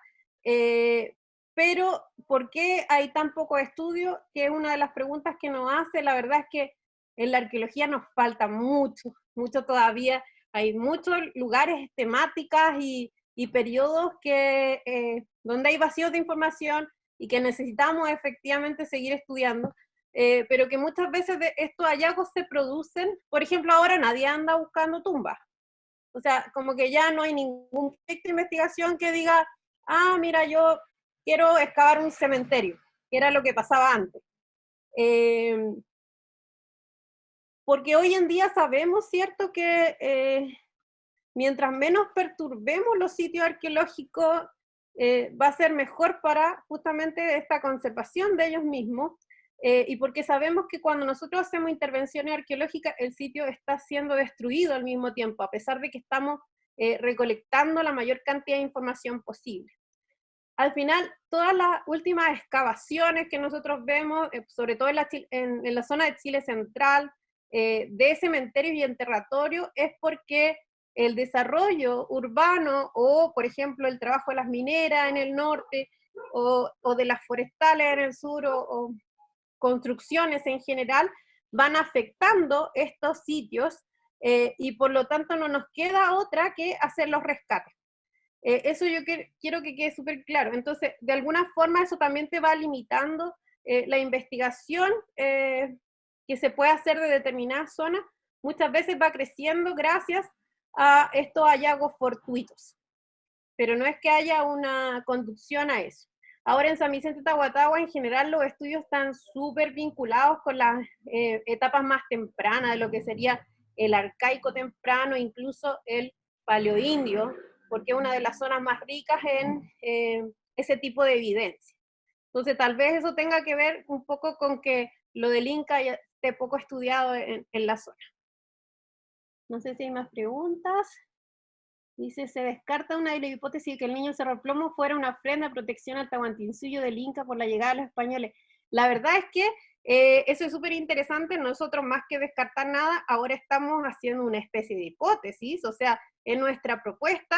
Pero, ¿por qué hay tan poco estudio? Que es una de las preguntas que nos hace. La verdad es que en la arqueología nos falta mucho, mucho todavía. Hay muchos lugares, temáticas y periodos donde hay vacíos de información y que necesitamos efectivamente seguir estudiando, pero que muchas veces estos hallazgos se producen. Por ejemplo, ahora nadie anda buscando tumbas. O sea, como que ya no hay ningún proyecto de investigación que diga, ah, mira, yo quiero excavar un cementerio, que era lo que pasaba antes. Porque hoy en día sabemos, ¿cierto?, que mientras menos perturbemos los sitios arqueológicos, va a ser mejor para justamente esta conservación de ellos mismos, y porque sabemos que cuando nosotros hacemos intervenciones arqueológicas, el sitio está siendo destruido al mismo tiempo, a pesar de que estamos recolectando la mayor cantidad de información posible. Al final, todas las últimas excavaciones que nosotros vemos, sobre todo en la zona de Chile Central, de cementerios y enterratorios, es porque el desarrollo urbano o, por ejemplo, el trabajo de las mineras en el norte o de las forestales en el sur o construcciones en general van afectando estos sitios, y por lo tanto no nos queda otra que hacer los rescates. Eso yo quiero que quede súper claro. Entonces, de alguna forma eso también te va limitando la investigación que se puede hacer de determinadas zonas. Muchas veces va creciendo gracias a estos hallazgos fortuitos, pero no es que haya una conducción a eso. Ahora en San Vicente de Tahuatahua, en general, los estudios están súper vinculados con las etapas más tempranas de lo que sería el arcaico temprano, incluso el paleoindio, porque es una de las zonas más ricas en ese tipo de evidencia. Entonces, tal vez eso tenga que ver un poco con que lo del Inca ya esté poco estudiado en la zona. No sé si hay más preguntas. Dice, se descarta una de las hipótesis de que el niño Cerro Plomo fuera una ofrenda de protección al Tahuantinsuyo del Inca por la llegada de los españoles. La verdad es que eso es súper interesante. Nosotros, más que descartar nada, ahora estamos haciendo una especie de hipótesis, o sea, en nuestra propuesta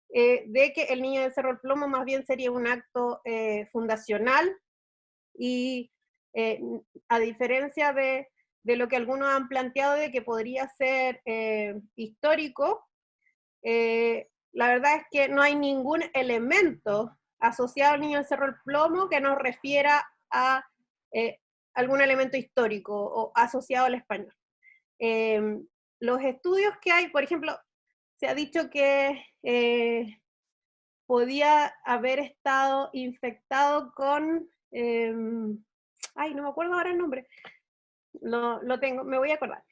de que el niño del Cerro Plomo más bien sería un acto fundacional, y a diferencia de lo que algunos han planteado de que podría ser histórico, la verdad es que no hay ningún elemento asociado al niño del Cerro del Plomo que nos refiera a algún elemento histórico o asociado al español. Los estudios que hay, por ejemplo, se ha dicho que podía haber estado infectado con, ay, no me acuerdo ahora el nombre, lo tengo, me voy a acordar,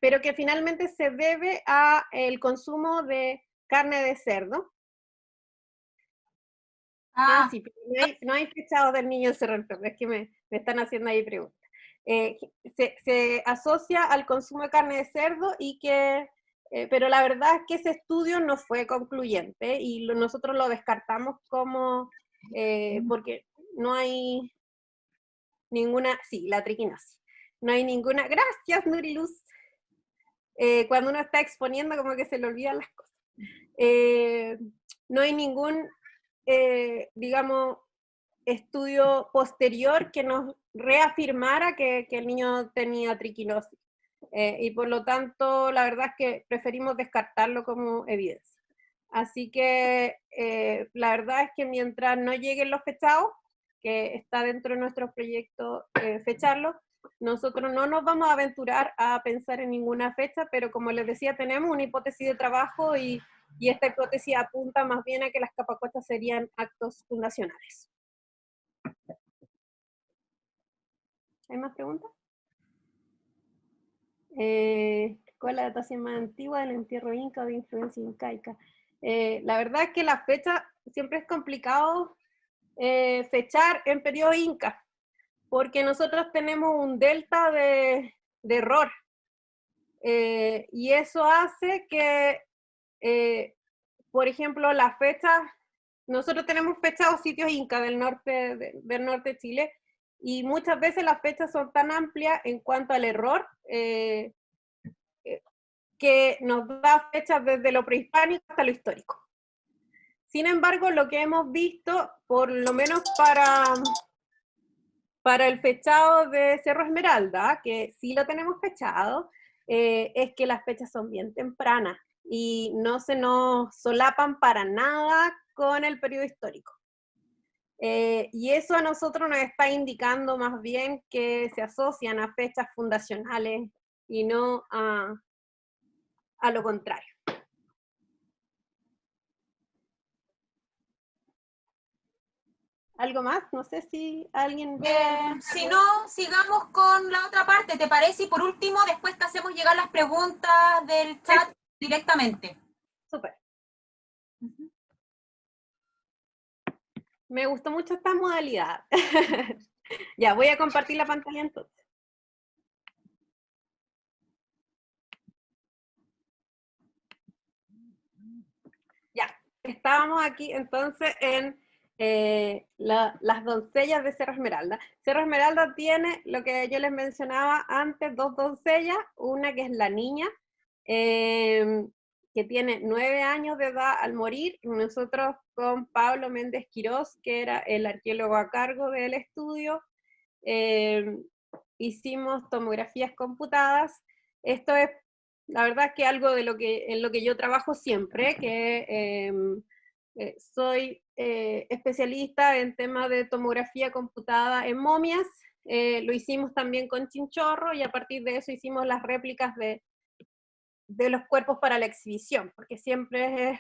pero que finalmente se debe a el consumo de carne de cerdo. Sí, pero no hay fechados del niño Cerro del Plomo, es que me están haciendo ahí preguntas. Se asocia al consumo de carne de cerdo y que, pero la verdad es que ese estudio no fue concluyente y nosotros lo descartamos como, porque no hay ninguna, sí, la triquinosis. No hay ninguna, gracias Nuriluz. Cuando uno está exponiendo como que se le olvidan las cosas. No hay ningún, digamos, estudio posterior que nos reafirmara que el niño tenía triquinosis. Y por lo tanto, la verdad es que preferimos descartarlo como evidencia. Así que la verdad es que mientras no lleguen los fechados, que está dentro de nuestro proyecto fecharlo, nosotros no nos vamos a aventurar a pensar en ninguna fecha, pero como les decía, tenemos una hipótesis de trabajo y esta hipótesis apunta más bien a que las capacuestas serían actos fundacionales. ¿Hay más preguntas? ¿Cuál es la datación más antigua del entierro inca o de influencia incaica? La verdad es que la fecha siempre es complicado fechar en periodo inca, porque nosotros tenemos un delta de error, y eso hace que, por ejemplo, las fechas, nosotros tenemos fechados sitios inca del norte de Chile, y muchas veces las fechas son tan amplias en cuanto al error, que nos da fechas desde lo prehispánico hasta lo histórico. Sin embargo, lo que hemos visto, por lo menos para el fechado de Cerro Esmeralda, que sí lo tenemos fechado, es que las fechas son bien tempranas y no se nos solapan para nada con el periodo histórico. Y eso a nosotros nos está indicando más bien que se asocian a fechas fundacionales y no a lo contrario. ¿Algo más? No sé si alguien ve. Si no, sigamos con la otra parte, ¿te parece? Y por último, después te hacemos llegar las preguntas del chat directamente. Súper. Me gustó mucho esta modalidad. Ya, voy a compartir la pantalla entonces. Ya, estábamos aquí entonces en las doncellas de Cerro Esmeralda. Cerro Esmeralda tiene, lo que yo les mencionaba antes, dos doncellas, una que es la niña, que tiene 9 años de edad al morir. Nosotros con Pablo Méndez Quirós, que era el arqueólogo a cargo del estudio, hicimos tomografías computadas. Esto es, la verdad, que algo de en lo que yo trabajo siempre, que soy especialista en temas de tomografía computada en momias. Lo hicimos también con chinchorro y a partir de eso hicimos las réplicas de los cuerpos para la exhibición, porque siempre es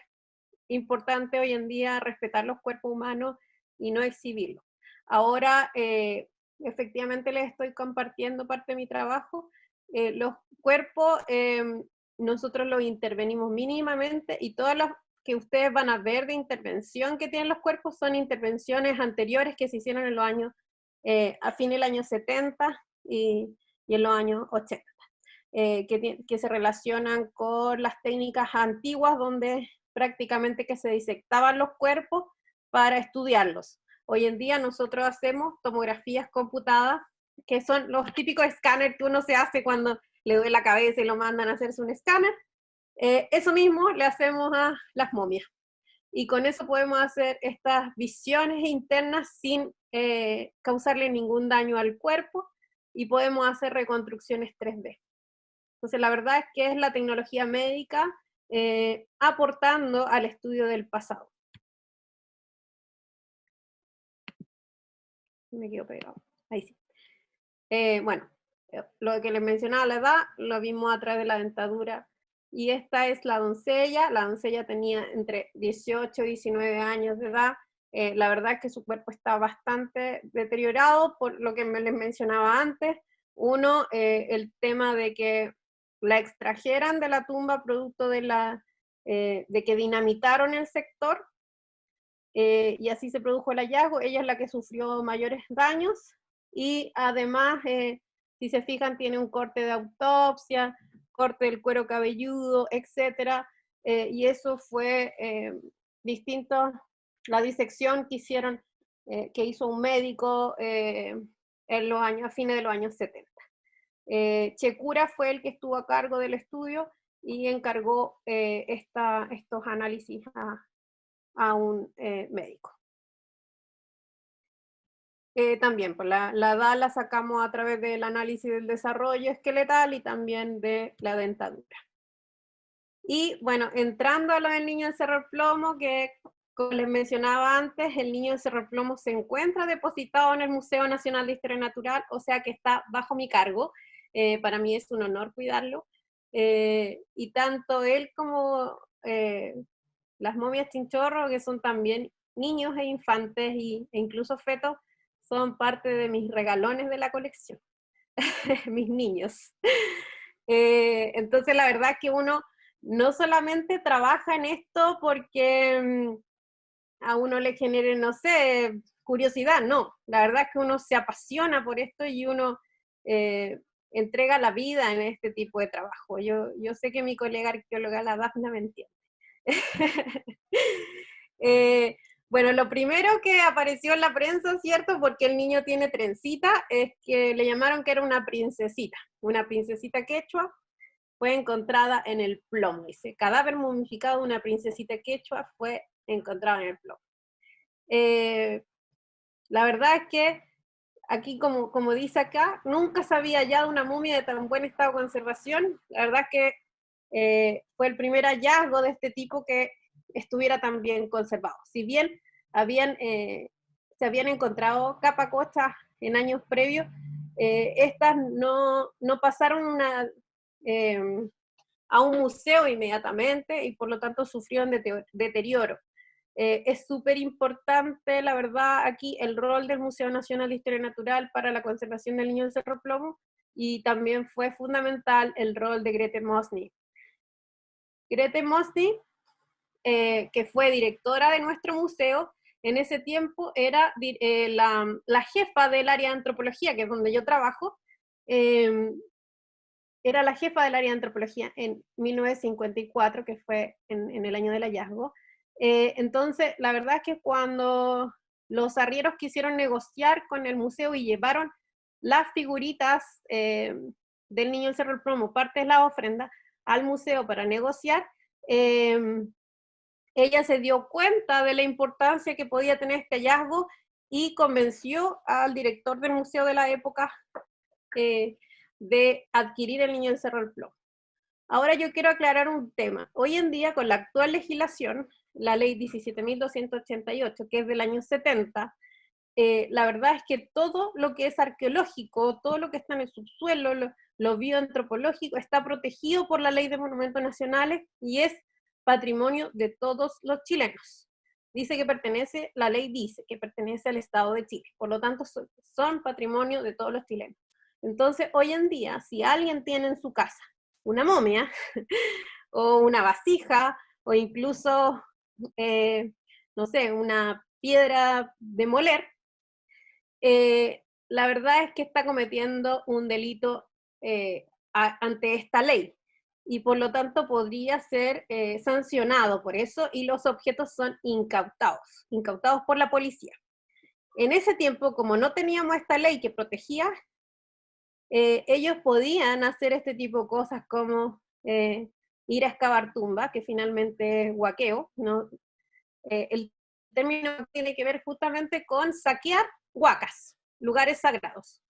importante hoy en día respetar los cuerpos humanos y no exhibirlos. Ahora, efectivamente les estoy compartiendo parte de mi trabajo. Los cuerpos, nosotros los intervenimos mínimamente y todas las que ustedes van a ver de intervención que tienen los cuerpos son intervenciones anteriores que se hicieron en los años, a fin del año 70 y en los años 80. Que se relacionan con las técnicas antiguas donde prácticamente que se disectaban los cuerpos para estudiarlos. Hoy en día nosotros hacemos tomografías computadas, que son los típicos escáneres que uno se hace cuando le duele la cabeza y lo mandan a hacerse un escáner. Eso mismo le hacemos a las momias. Y con eso podemos hacer estas visiones internas sin causarle ningún daño al cuerpo y podemos hacer reconstrucciones 3D. Entonces, la verdad es que es la tecnología médica aportando al estudio del pasado. Me quedo pegado. Ahí sí. Bueno, lo que les mencionaba, la edad, lo vimos a través de la dentadura. Y esta es la doncella. La doncella tenía entre 18 y 19 años de edad. La verdad es que su cuerpo está bastante deteriorado por lo que les mencionaba antes. Uno, el tema de que la extrajeran de la tumba producto de que dinamitaron el sector, y así se produjo el hallazgo. Ella es la que sufrió mayores daños, y además, si se fijan, tiene un corte de autopsia, corte del cuero cabelludo, etc. Y eso fue distinto, la disección que hicieron, que hizo un médico a fines de los años 70. Checura fue el que estuvo a cargo del estudio y encargó estos análisis a un médico. También, pues la edad la sacamos a través del análisis del desarrollo esqueletal y también de la dentadura. Y bueno, entrando a lo del niño de Cerro Plomo, que como les mencionaba antes, el niño de Cerro Plomo se encuentra depositado en el Museo Nacional de Historia Natural, o sea que está bajo mi cargo. Para mí es un honor cuidarlo. Y tanto él como las momias chinchorro, que son también niños e infantes e incluso fetos, son parte de mis regalones de la colección, mis niños. Entonces la verdad es que uno no solamente trabaja en esto porque a uno le genere, no sé, curiosidad, no. La verdad es que uno se apasiona por esto y uno entrega la vida en este tipo de trabajo. Yo sé que mi colega arqueóloga, la Dafna, me entiende. Bueno, lo primero que apareció en la prensa, ¿cierto? Porque el niño tiene trencita, es que le llamaron que era una princesita quechua, fue encontrada en el plomo. Dice, cadáver momificado de una princesita quechua fue encontrado en el plomo. La verdad es que aquí, como dice acá, nunca se había hallado una momia de tan buen estado de conservación. La verdad es que fue el primer hallazgo de este tipo que estuviera tan bien conservado. Si bien se habían encontrado capacochas en años previos, estas no pasaron a un museo inmediatamente y por lo tanto sufrieron deterioro. Es súper importante, la verdad, aquí el rol del Museo Nacional de Historia Natural para la conservación del niño del Cerro Plomo, y también fue fundamental el rol de Grete Mosny. Grete Mosny, que fue directora de nuestro museo, en ese tiempo era la jefa del área de antropología, que es donde yo trabajo, era la jefa del área de antropología en 1954, que fue en el año del hallazgo. Entonces, la verdad es que cuando los arrieros quisieron negociar con el museo y llevaron las figuritas del niño del Cerro del Plomo, parte de la ofrenda, al museo para negociar, ella se dio cuenta de la importancia que podía tener este hallazgo y convenció al director del museo de la época de adquirir el niño del Cerro del Plomo. Ahora yo quiero aclarar un tema. Hoy en día, con la actual legislación, la ley 17.288, que es del año 70, la verdad es que todo lo que es arqueológico, todo lo que está en el subsuelo, lo bioantropológico, está protegido por la ley de monumentos nacionales y es patrimonio de todos los chilenos. La ley dice que pertenece al Estado de Chile, por lo tanto son patrimonio de todos los chilenos. Entonces, hoy en día, si alguien tiene en su casa una momia, o una vasija, o incluso, no sé, una piedra de moler, la verdad es que está cometiendo un delito ante esta ley, y por lo tanto podría ser sancionado por eso, y los objetos son incautados por la policía. En ese tiempo, como no teníamos esta ley que protegía, ellos podían hacer este tipo de cosas como ir a excavar tumbas, que finalmente es huaqueo, ¿no? El término tiene que ver justamente con saquear huacas, lugares sagrados.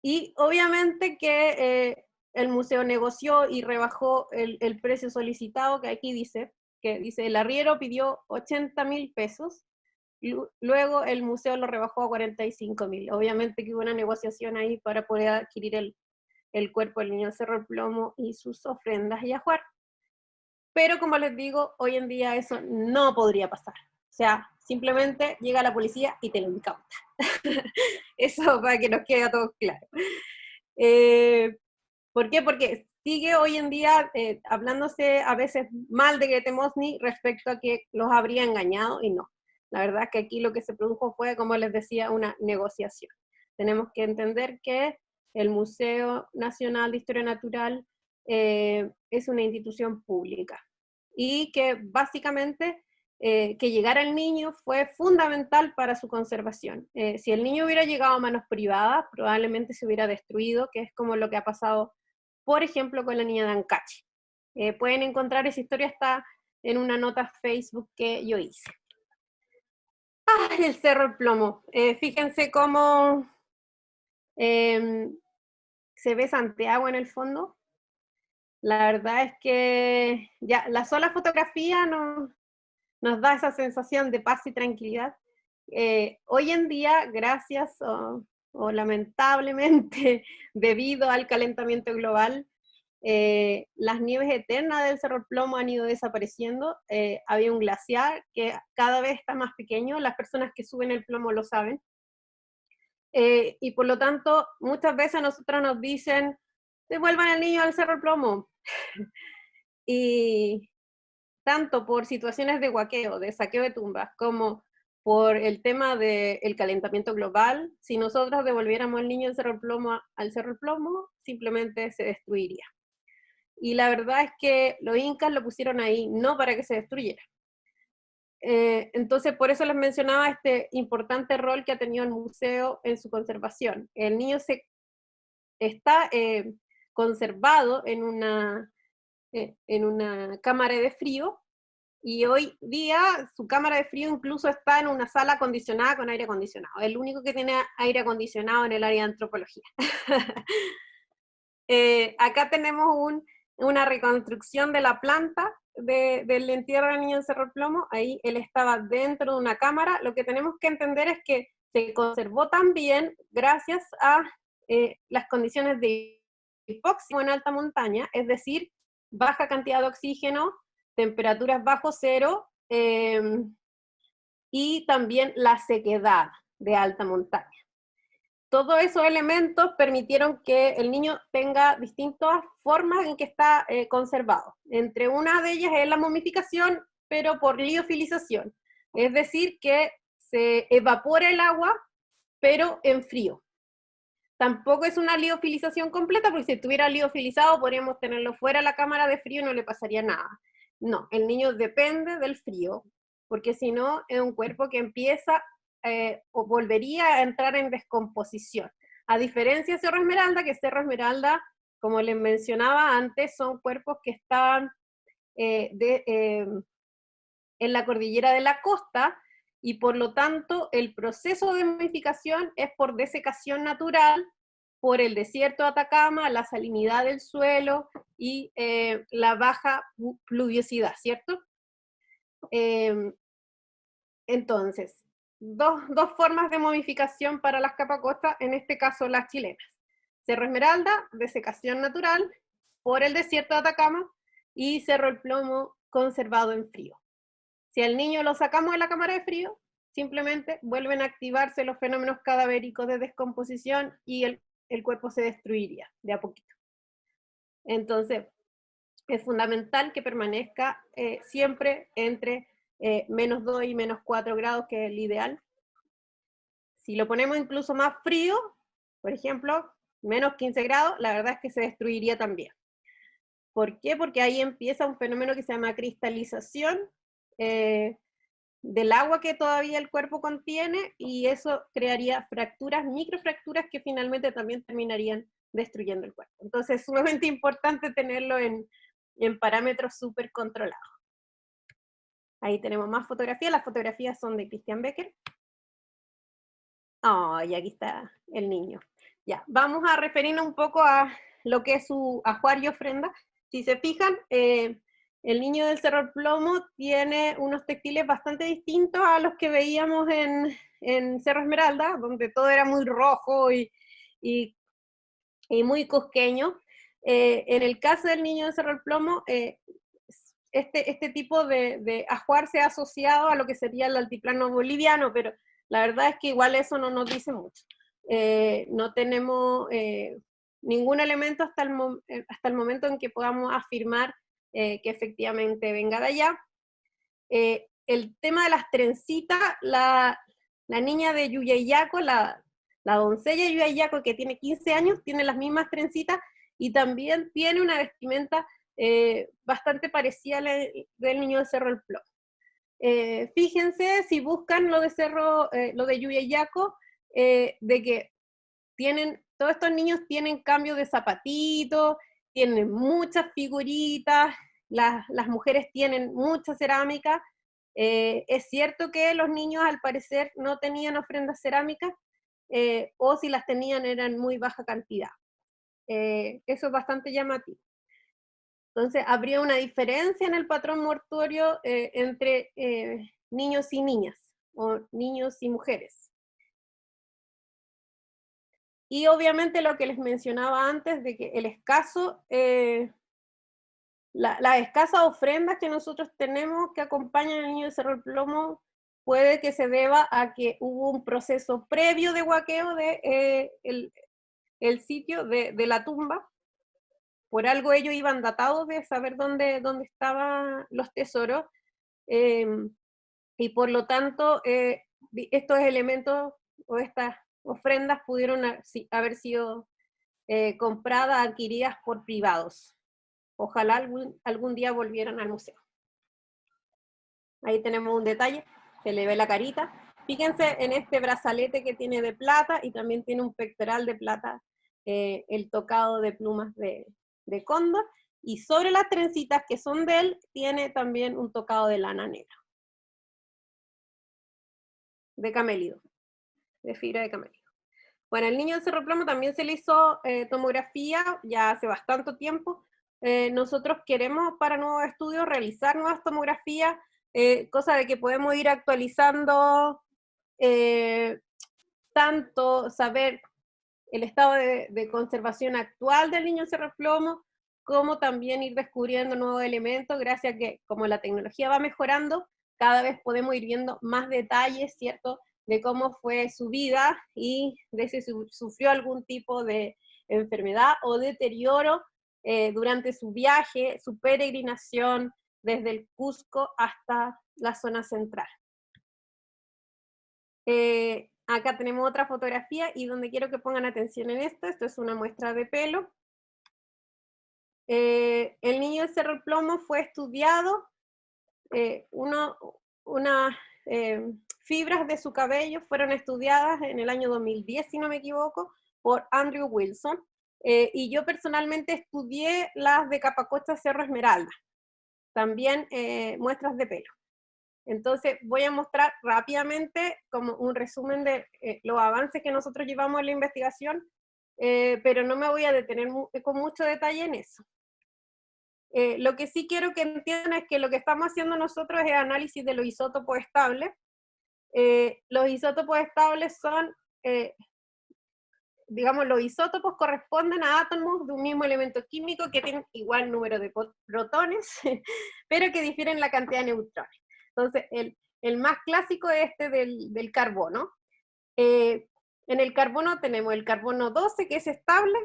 Y obviamente que el museo negoció y rebajó el precio solicitado, que aquí dice, el arriero pidió 80.000 pesos, luego el museo lo rebajó a 45.000. Obviamente que hubo una negociación ahí para poder adquirir el cuerpo del niño del Cerro del Plomo y sus ofrendas y ajuar. Pero como les digo, hoy en día eso no podría pasar. O sea, simplemente llega la policía y te lo incauta. Eso para que nos quede a todos claro. ¿Por qué? Porque sigue hoy en día hablándose a veces mal de Grete Mosny respecto a que los habría engañado, y no. La verdad es que aquí lo que se produjo fue, como les decía, una negociación. Tenemos que entender que el Museo Nacional de Historia Natural es una institución pública, y que básicamente que llegara el niño fue fundamental para su conservación. Si el niño hubiera llegado a manos privadas, probablemente se hubiera destruido, que es como lo que ha pasado, por ejemplo, con la niña de Ancachi. Pueden encontrar esa historia, está en una nota Facebook que yo hice. El Cerro del Plomo. Fíjense cómo se ve Santiago en el fondo. La verdad es que ya la sola fotografía nos da esa sensación de paz y tranquilidad. Hoy en día, gracias o lamentablemente, debido al calentamiento global, las nieves eternas del Cerro del Plomo han ido desapareciendo. Había un glaciar que cada vez está más pequeño, las personas que suben el plomo lo saben. Y por lo tanto, muchas veces a nosotros nos dicen, devuelvan al niño al Cerro del Plomo. Y tanto por situaciones de huaqueo, de saqueo de tumbas, como por el tema del calentamiento global, si nosotros devolviéramos al niño al Cerro del Plomo, simplemente se destruiría. Y la verdad es que los incas lo pusieron ahí no para que se destruyera, Entonces, por eso les mencionaba este importante rol que ha tenido el museo en su conservación. El niño está conservado en una cámara de frío, y hoy día su cámara de frío incluso está en una sala acondicionada con aire acondicionado. El único que tiene aire acondicionado en el área de antropología. Acá tenemos una reconstrucción de la planta del entierro del niño de Cerro El Plomo. Ahí él estaba dentro de una cámara. Lo que tenemos que entender es que se conservó también gracias a las condiciones de hipóxico en alta montaña, es decir, baja cantidad de oxígeno, temperaturas bajo cero, y también la sequedad de alta montaña. Todos esos elementos permitieron que el niño tenga distintas formas en que está conservado. Entre una de ellas es la momificación, pero por liofilización. Es decir, que se evapora el agua, pero en frío. Tampoco es una liofilización completa, porque si estuviera liofilizado podríamos tenerlo fuera de la cámara de frío y no le pasaría nada. No, el niño depende del frío, porque si no es un cuerpo que empieza o volvería a entrar en descomposición. A diferencia de Cerro Esmeralda, que Cerro Esmeralda, como les mencionaba antes, son cuerpos que están en la cordillera de la costa, y por lo tanto el proceso de momificación es por desecación natural, por el desierto de Atacama, la salinidad del suelo y la baja pluviosidad, ¿cierto? Entonces, dos formas de momificación para las capacostas, en este caso las chilenas. Cerro Esmeralda, desecación natural, por el desierto de Atacama, y Cerro El Plomo, conservado en frío. Si al niño lo sacamos de la cámara de frío, simplemente vuelven a activarse los fenómenos cadavéricos de descomposición y el cuerpo se destruiría de a poquito. Entonces, es fundamental que permanezca siempre entre -2 y -4 grados, que es el ideal. Si lo ponemos incluso más frío, por ejemplo, -15 grados, la verdad es que se destruiría también. ¿Por qué? Porque ahí empieza un fenómeno que se llama cristalización del agua que todavía el cuerpo contiene, y eso crearía fracturas, microfracturas, que finalmente también terminarían destruyendo el cuerpo. Entonces es sumamente importante tenerlo en parámetros súper controlados. Ahí tenemos más fotografías. Las fotografías son de Christian Becker. Oh, y aquí está el niño. Ya, vamos a referirnos un poco a lo que es su ajuar y ofrenda. Si se fijan, el niño del Cerro El Plomo tiene unos textiles bastante distintos a los que veíamos en Cerro Esmeralda, donde todo era muy rojo y muy cusqueño. En el caso del niño del Cerro El Plomo, este tipo de ajuar se ha asociado a lo que sería el altiplano boliviano, pero la verdad es que igual eso no nos dice mucho. No tenemos ningún elemento hasta el momento en que podamos afirmar que efectivamente venga de allá. El tema de las trencitas, la niña de Yuyayaco, la doncella de Yuyayaco, que tiene 15 años, tiene las mismas trencitas, y también tiene una vestimenta bastante parecida a la del niño de Cerro El Plomo. Fíjense, si buscan lo de Yuyayaco, de que todos estos niños tienen cambios de zapatitos, tienen muchas figuritas, las mujeres tienen mucha cerámica. Es cierto que los niños al parecer no tenían ofrendas cerámicas, o si las tenían eran muy baja cantidad. Eso es bastante llamativo. Entonces, habría una diferencia en el patrón mortuorio entre niños y niñas, o niños y mujeres. Y obviamente lo que les mencionaba antes, de que las escasas ofrendas que nosotros tenemos que acompañan al niño de Cerro El Plomo, puede que se deba a que hubo un proceso previo de huaqueo el sitio de la tumba. Por algo ellos iban datados de saber dónde estaban los tesoros, y por lo tanto estos elementos o estas ofrendas pudieron haber sido compradas, adquiridas por privados. Ojalá algún día volvieran al museo. Ahí tenemos un detalle, se le ve la carita. Fíjense en este brazalete que tiene de plata y también tiene un pectoral de plata, el tocado de plumas de cóndor. Y sobre las trencitas que son de él, tiene también un tocado de lana negra. De camélido, de fibra de camélido. Bueno, el niño de Cerro Plomo también se le hizo tomografía ya hace bastante tiempo. Nosotros queremos para nuevos estudios realizar nuevas tomografías, cosa de que podemos ir actualizando tanto saber el estado de conservación actual del niño Cerro Plomo, como también ir descubriendo nuevos elementos, gracias a que como la tecnología va mejorando, cada vez podemos ir viendo más detalles, ¿cierto?, de cómo fue su vida y de si sufrió algún tipo de enfermedad o deterioro durante su viaje, su peregrinación desde el Cusco hasta la zona central. Acá tenemos otra fotografía y donde quiero que pongan atención en esto es una muestra de pelo. El niño de Cerro Plomo fue estudiado, unas fibras de su cabello fueron estudiadas en el año 2010, si no me equivoco, por Andrew Wilson, y yo personalmente estudié las de Capacocha Cerro Esmeralda, también muestras de pelo. Entonces voy a mostrar rápidamente como un resumen de los avances que nosotros llevamos en la investigación, pero no me voy a detener con mucho detalle en eso. Lo que sí quiero que entiendan es que lo que estamos haciendo nosotros es análisis de los isótopos estables. Los isótopos estables son, digamos, los isótopos corresponden a átomos de un mismo elemento químico que tienen igual número de protones, pero que difieren la cantidad de neutrones. Entonces, el más clásico es este del carbono. En el carbono tenemos el carbono 12, que es estable,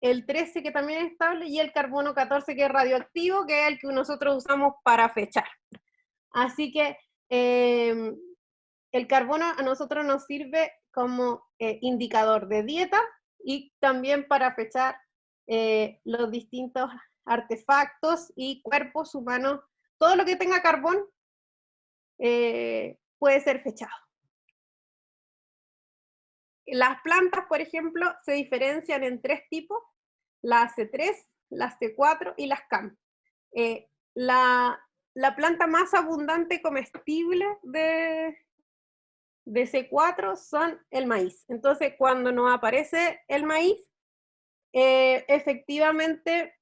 el 13, que también es estable, y el carbono 14, que es radioactivo, que es el que nosotros usamos para fechar. Así que el carbono a nosotros nos sirve como indicador de dieta y también para fechar los distintos artefactos y cuerpos humanos. Todo lo que tenga carbón puede ser fechado. Las plantas, por ejemplo, se diferencian en 3 tipos: las C3, las C4 y las CAM. La planta más abundante comestible de C4 son el maíz. Entonces, cuando nos aparece el maíz, efectivamente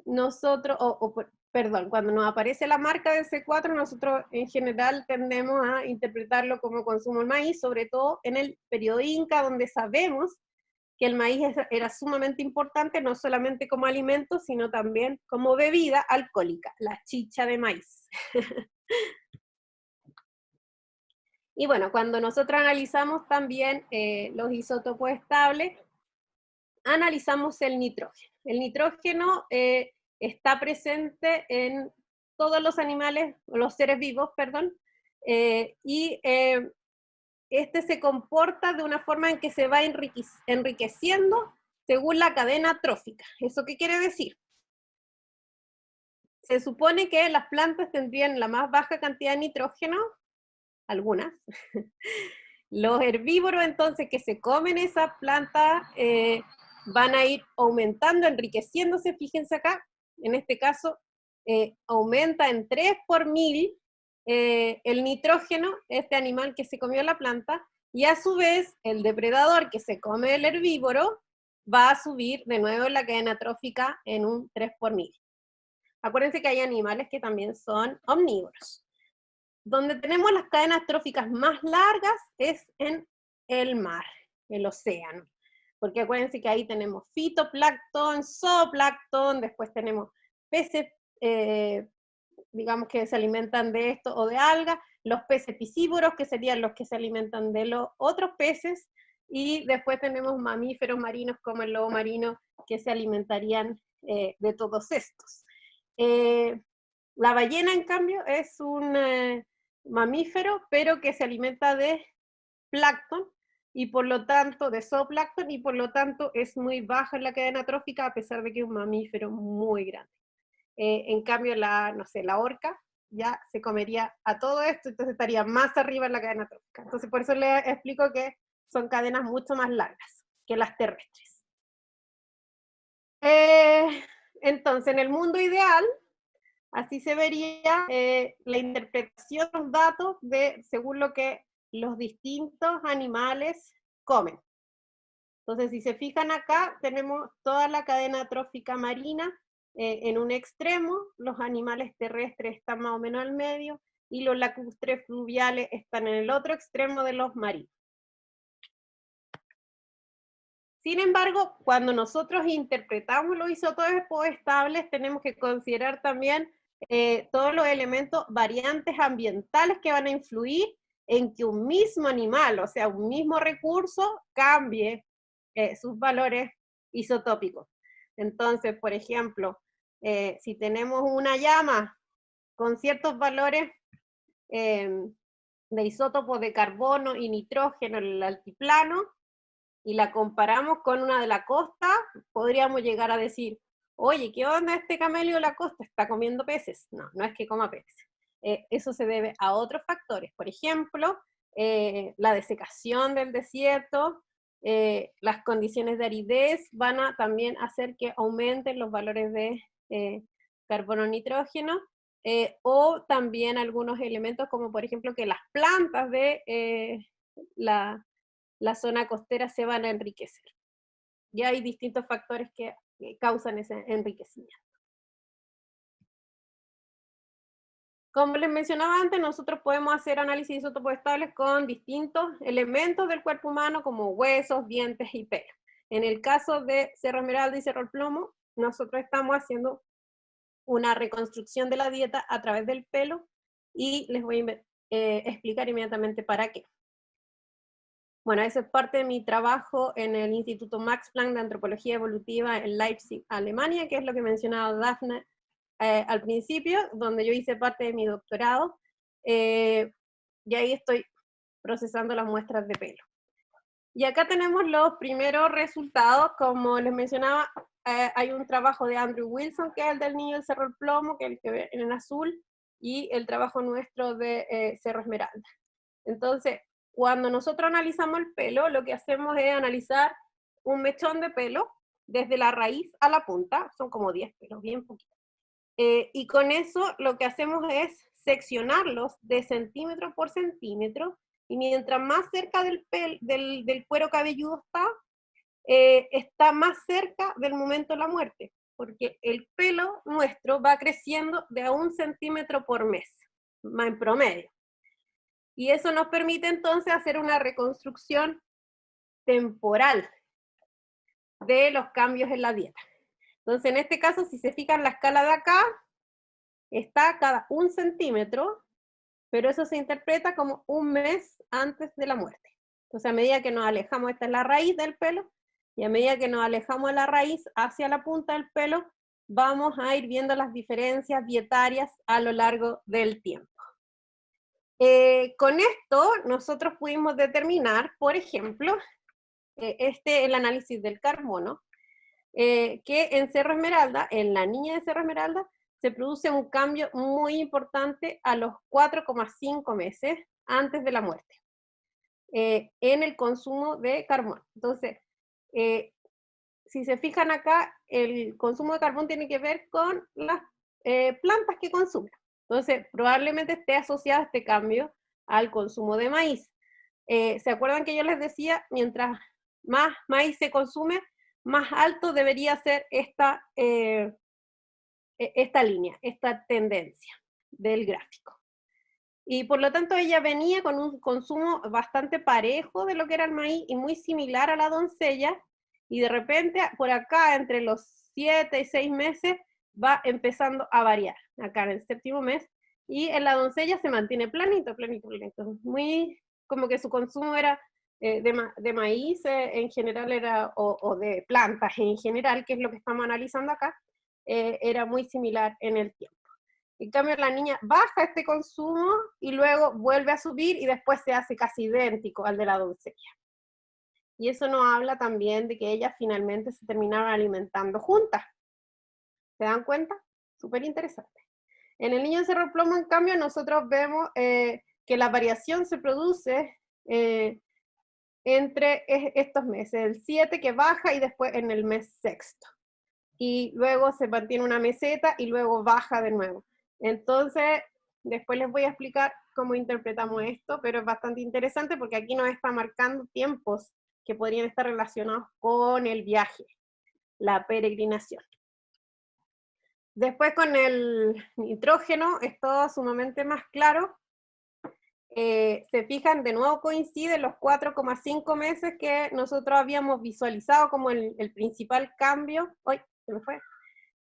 nosotros, perdón, cuando nos aparece la marca de C4, nosotros en general tendemos a interpretarlo como consumo del maíz, sobre todo en el periodo Inca, donde sabemos que el maíz era sumamente importante, no solamente como alimento, sino también como bebida alcohólica, la chicha de maíz. Y bueno, cuando nosotros analizamos también los isótopos estables, analizamos el nitrógeno. El nitrógeno está presente en todos los animales, los seres vivos, perdón, y este se comporta de una forma en que se va enriqueciendo según la cadena trófica. ¿Eso qué quiere decir? Se supone que las plantas tendrían la más baja cantidad de nitrógeno, algunas. Los herbívoros, entonces, que se comen esas plantas, van a ir aumentando, enriqueciéndose. Fíjense acá, en este caso, aumenta en 3 por 1000 el nitrógeno, este animal que se comió la planta, y a su vez, el depredador que se come el herbívoro, va a subir de nuevo en la cadena trófica en un 3 por 1000. Acuérdense que hay animales que también son omnívoros. Donde tenemos las cadenas tróficas más largas es en el mar, el océano. Porque acuérdense que ahí tenemos fitoplancton, zooplancton, después tenemos peces, digamos que se alimentan de esto o de algas, los peces piscívoros, que serían los que se alimentan de los otros peces, y después tenemos mamíferos marinos como el lobo marino, que se alimentarían de todos estos. La ballena, en cambio, es un mamífero, pero que se alimenta de plancton, y por lo tanto, de zooplancton, y por lo tanto es muy baja en la cadena trófica, a pesar de que es un mamífero muy grande. En cambio, no sé, la orca ya se comería a todo esto, entonces estaría más arriba en la cadena trófica. Entonces por eso les explico que son cadenas mucho más largas que las terrestres. Entonces, en el mundo ideal, así se vería la interpretación de los datos según lo que los distintos animales comen. Entonces, si se fijan acá, tenemos toda la cadena trófica marina en un extremo, los animales terrestres están más o menos al medio, y los lacustres fluviales están en el otro extremo de los marinos. Sin embargo, cuando nosotros interpretamos los isótopos estables, tenemos que considerar también todos los elementos variantes ambientales que van a influir en que un mismo animal, o sea, un mismo recurso, cambie sus valores isotópicos. Entonces, por ejemplo, si tenemos una llama con ciertos valores de isótopos de carbono y nitrógeno en el altiplano, y la comparamos con una de la costa, podríamos llegar a decir, oye, ¿qué onda este camello de la costa? ¿Está comiendo peces? No, no es que coma peces. Eso se debe a otros factores. Por ejemplo, la desecación del desierto, las condiciones de aridez van a también hacer que aumenten los valores de carbono nitrógeno, o también algunos elementos como por ejemplo que las plantas de la zona costera se van a enriquecer. Y hay distintos factores que causan ese enriquecimiento. Como les mencionaba antes, nosotros podemos hacer análisis de isótopos estables con distintos elementos del cuerpo humano, como huesos, dientes y pelo. En el caso de Cerro Esmeralda y Cerro El Plomo, nosotros estamos haciendo una reconstrucción de la dieta a través del pelo, y les voy a explicar inmediatamente para qué. Bueno, eso es parte de mi trabajo en el Instituto Max Planck de Antropología Evolutiva en Leipzig, Alemania, que es lo que mencionaba Dafna al principio, donde yo hice parte de mi doctorado, y ahí estoy procesando las muestras de pelo. Y acá tenemos los primeros resultados. Como les mencionaba, hay un trabajo de Andrew Wilson, que es el del niño del Cerro El Plomo, que es el que ve en azul, y el trabajo nuestro de Cerro Esmeralda. Entonces, cuando nosotros analizamos el pelo, lo que hacemos es analizar un mechón de pelo desde la raíz a la punta, son como 10 pelos, bien poquitos. Y con eso lo que hacemos es seccionarlos de centímetro por centímetro, y mientras más cerca del cuero cabelludo está más cerca del momento de la muerte, porque el pelo nuestro va creciendo de a 1 centímetro por mes, en promedio. Y eso nos permite entonces hacer una reconstrucción temporal de los cambios en la dieta. Entonces, en este caso, si se fijan, la escala de acá está cada 1 centímetro, pero eso se interpreta como 1 mes antes de la muerte. Entonces, a medida que nos alejamos, esta es la raíz del pelo, y a medida que nos alejamos de la raíz hacia la punta del pelo, vamos a ir viendo las diferencias dietarias a lo largo del tiempo. Con esto nosotros pudimos determinar, por ejemplo, el análisis del carbono, que en Cerro Esmeralda, en la niña de Cerro Esmeralda, se produce un cambio muy importante a los 4,5 meses antes de la muerte, en el consumo de carbono. Entonces, si se fijan acá, el consumo de carbón tiene que ver con las plantas que consumen. Entonces, probablemente esté asociado este cambio al consumo de maíz. ¿Se acuerdan que yo les decía, mientras más maíz se consume, más alto debería ser esta línea, esta tendencia del gráfico? Y por lo tanto ella venía con un consumo bastante parejo de lo que era el maíz y muy similar a la doncella, y de repente por acá entre los 7 y 6 meses va empezando a variar, acá en el 7º mes, y en la doncella se mantiene planito, muy como que su consumo era de maíz en general, o de plantas en general, que es lo que estamos analizando acá, era muy similar en el tiempo. En cambio, la niña baja este consumo y luego vuelve a subir, y después se hace casi idéntico al de la doncella. Y eso nos habla también de que ellas finalmente se terminaron alimentando juntas. ¿Se dan cuenta? Súper interesante. En el niño de Cerro Plomo, en cambio, nosotros vemos que la variación se produce entre estos meses, el 7 que baja y después en el mes sexto. Y luego se mantiene una meseta y luego baja de nuevo. Entonces, después les voy a explicar cómo interpretamos esto, pero es bastante interesante porque aquí nos está marcando tiempos que podrían estar relacionados con el viaje, la peregrinación. Después con el nitrógeno es todo sumamente más claro. Se fijan, de nuevo coinciden los 4,5 meses que nosotros habíamos visualizado como el principal cambio. ¡Ay, se me fue!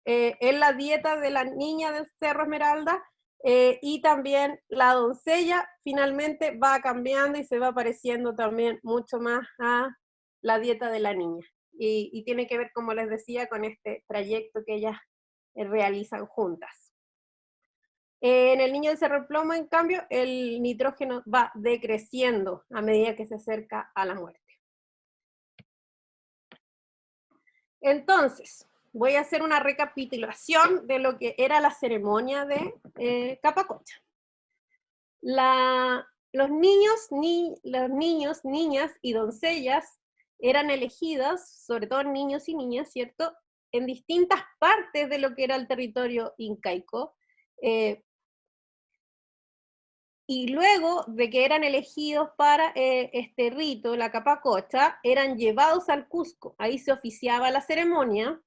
En la dieta de la niña del Cerro Esmeralda, y también la doncella finalmente va cambiando y se va pareciendo también mucho más a la dieta de la niña. Y tiene que ver, como les decía, con este trayecto que ellas realizan juntas. En el niño de Cerro Plomo, en cambio, el nitrógeno va decreciendo a medida que se acerca a la muerte. Entonces, voy a hacer una recapitulación de lo que era la ceremonia de Capacocha. Los niños, niñas y doncellas eran elegidas, sobre todo niños y niñas, ¿cierto?, en distintas partes de lo que era el territorio incaico, y luego de que eran elegidos para este rito, la Capacocha, eran llevados al Cusco. Ahí se oficiaba la ceremonia,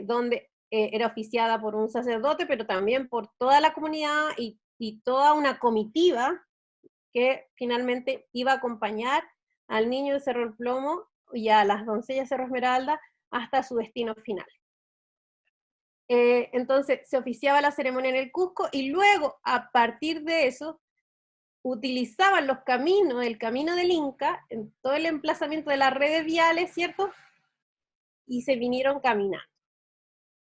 donde era oficiada por un sacerdote, pero también por toda la comunidad y toda una comitiva que finalmente iba a acompañar al niño de Cerro Plomo y a las doncellas Cerro Esmeralda hasta su destino final. Entonces se oficiaba la ceremonia en el Cusco y luego, a partir de eso, utilizaban los caminos, el camino del Inca, en todo el emplazamiento de las redes viales, ¿cierto? Y se vinieron caminando.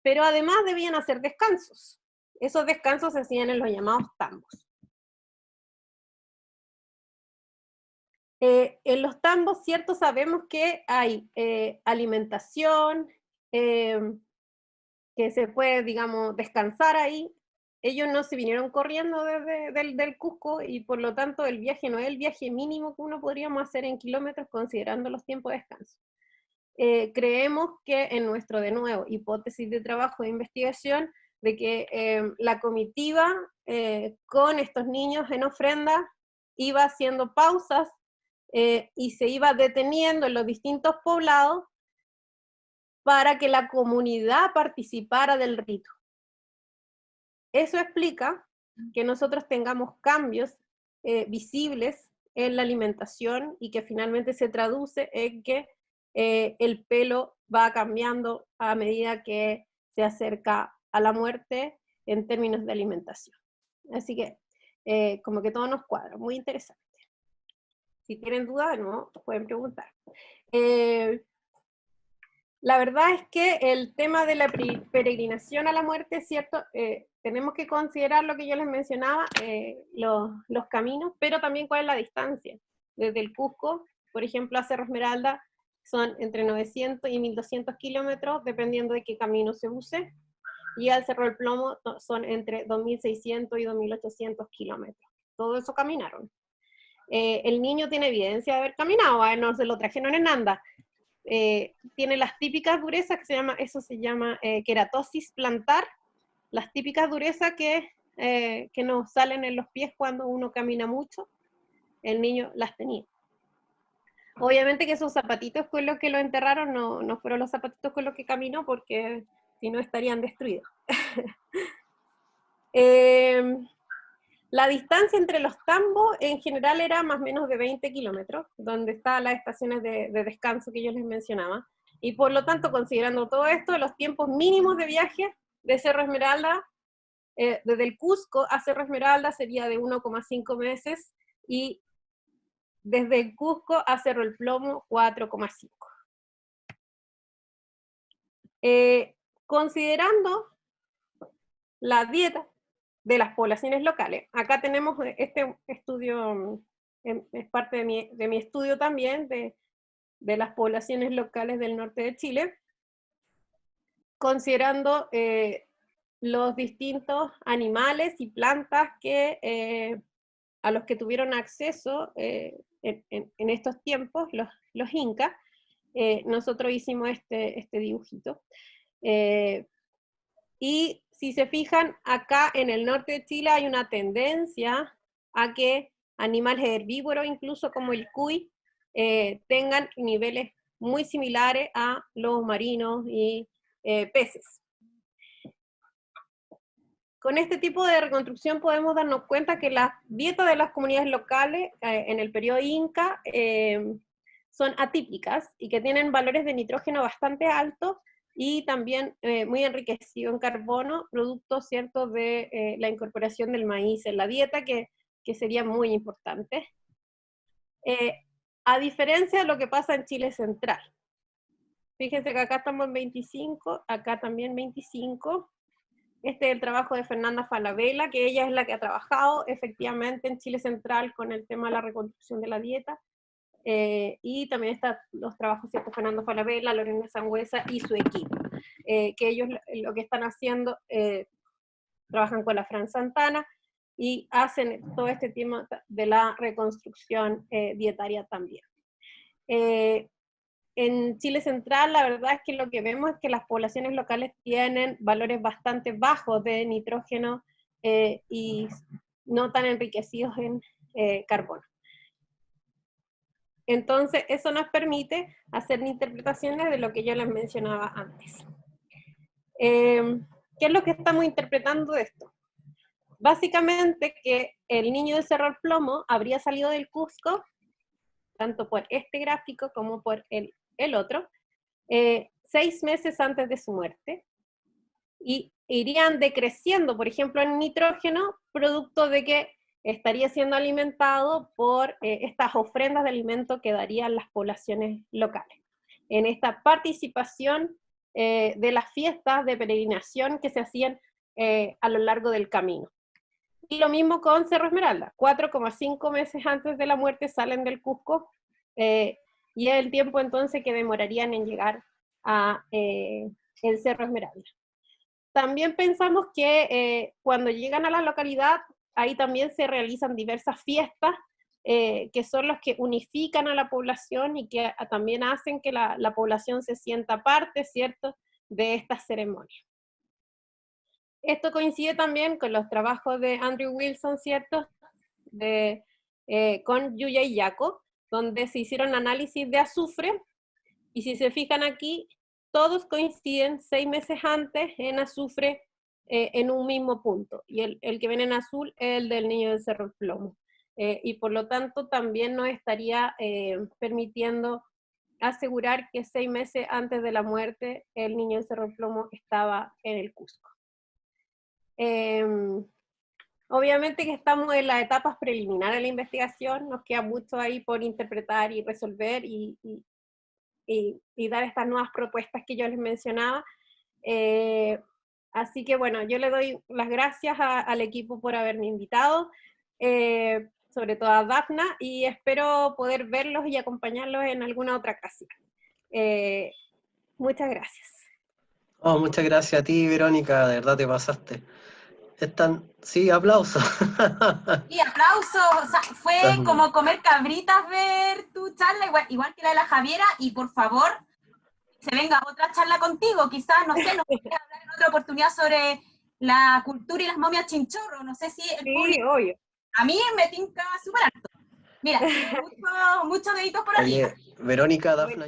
Pero además debían hacer descansos. Esos descansos se hacían en los llamados tambos. En los tambos, ¿cierto? Sabemos que hay alimentación, que se puede, digamos, descansar ahí. Ellos no se vinieron corriendo desde del Cusco y por lo tanto el viaje no es el viaje mínimo que uno podríamos hacer en kilómetros considerando los tiempos de descanso. Creemos que en nuestro, de nuevo, hipótesis de trabajo de investigación, de que la comitiva con estos niños en ofrenda iba haciendo pausas y se iba deteniendo en los distintos poblados para que la comunidad participara del rito. Eso explica que nosotros tengamos cambios visibles en la alimentación y que finalmente se traduce en que el pelo va cambiando a medida que se acerca a la muerte en términos de alimentación. Así que como que todo nos cuadra, muy interesante. Si tienen dudas, de nuevo, pueden preguntar. La verdad es que el tema de la peregrinación a la muerte, ¿cierto? Tenemos que considerar lo que yo les mencionaba, los caminos, pero también cuál es la distancia. Desde el Cusco, por ejemplo, a Cerro Esmeralda, son entre 900 y 1200 kilómetros, dependiendo de qué camino se use, y al Cerro del Plomo son entre 2600 y 2800 kilómetros. Todo eso caminaron. El niño tiene evidencia de haber caminado, no se lo trajeron en anda. Tiene las típicas durezas que eso se llama queratosis plantar, las típicas durezas que nos salen en los pies cuando uno camina mucho. El niño las tenía. Obviamente que esos zapatitos con los que lo enterraron no fueron los zapatitos con los que caminó, porque si no estarían destruidos. La distancia entre los tambos en general era más o menos de 20 kilómetros, donde están las estaciones de descanso que yo les mencionaba, y por lo tanto, considerando todo esto, los tiempos mínimos de viaje de Cerro Esmeralda, desde el Cusco a Cerro Esmeralda sería de 1,5 meses, y desde el Cusco a Cerro el Plomo 4,5. Considerando la dieta de las poblaciones locales, acá tenemos este estudio, es parte de mi estudio también, de las poblaciones locales del norte de Chile, considerando los distintos animales y plantas que, a los que tuvieron acceso en estos tiempos, los incas. Nosotros hicimos este dibujito. Y si se fijan, acá en el norte de Chile hay una tendencia a que animales herbívoros, incluso como el cuy, tengan niveles muy similares a lobos marinos y peces. Con este tipo de reconstrucción podemos darnos cuenta que las dietas de las comunidades locales en el periodo Inca son atípicas y que tienen valores de nitrógeno bastante altos y también muy enriquecido en carbono, producto, ¿cierto?, de la incorporación del maíz en la dieta, que sería muy importante. A diferencia de lo que pasa en Chile Central. Fíjense que acá estamos en 25, acá también 25. Este es el trabajo de Fernanda Falabella, que ella es la que ha trabajado efectivamente en Chile Central con el tema de la reconstrucción de la dieta. Y también están los trabajos de Fernando Falabella, Lorena Sangüesa y su equipo, que ellos lo que están haciendo, trabajan con la Fran Santana y hacen todo este tema de la reconstrucción dietaria también. En Chile Central la verdad es que lo que vemos es que las poblaciones locales tienen valores bastante bajos de nitrógeno y no tan enriquecidos en carbono. Entonces, eso nos permite hacer interpretaciones de lo que yo les mencionaba antes. ¿Qué es lo que estamos interpretando de esto? Básicamente que el niño de Cerro del Plomo habría salido del Cusco, tanto por este gráfico como por el otro, 6 meses antes de su muerte, y irían decreciendo, por ejemplo, en nitrógeno, producto de que estaría siendo alimentado por estas ofrendas de alimento que darían las poblaciones locales, en esta participación de las fiestas de peregrinación que se hacían a lo largo del camino. Y lo mismo con Cerro Esmeralda, 4,5 meses antes de la muerte salen del Cusco, y es el tiempo entonces que demorarían en llegar a el Cerro Esmeralda. También pensamos que cuando llegan a la localidad, ahí también se realizan diversas fiestas, que son los que unifican a la población y que también hacen que la población se sienta parte, ¿cierto?, de estas ceremonias. Esto coincide también con los trabajos de Andrew Wilson, ¿cierto?, con Yuya y Yaco, donde se hicieron análisis de azufre, y si se fijan aquí, todos coinciden 6 meses antes en azufre en un mismo punto, y el que ven en azul es el del niño del Cerro del Plomo, y por lo tanto también nos estaría permitiendo asegurar que 6 meses antes de la muerte el niño del Cerro del Plomo estaba en el Cusco. Obviamente que estamos en las etapas preliminares de la investigación, nos queda mucho ahí por interpretar y resolver y dar estas nuevas propuestas que yo les mencionaba. Así que bueno, yo le doy las gracias al equipo por haberme invitado, sobre todo a Dafna, y espero poder verlos y acompañarlos en alguna otra ocasión. Muchas gracias. Oh, muchas gracias a ti, Verónica, de verdad te pasaste. Sí, aplausos. Y aplausos, o sea, fue como comer cabritas ver tu charla, igual que la de la Javiera, y por favor, se venga otra charla contigo, quizás, no sé, nos podrías hablar en otra oportunidad sobre la cultura y las momias chinchorro, no sé si el público, obvio. A mí me tinca súper alto. Mira, muchos deditos por arriba. Oye, Verónica, Dafna...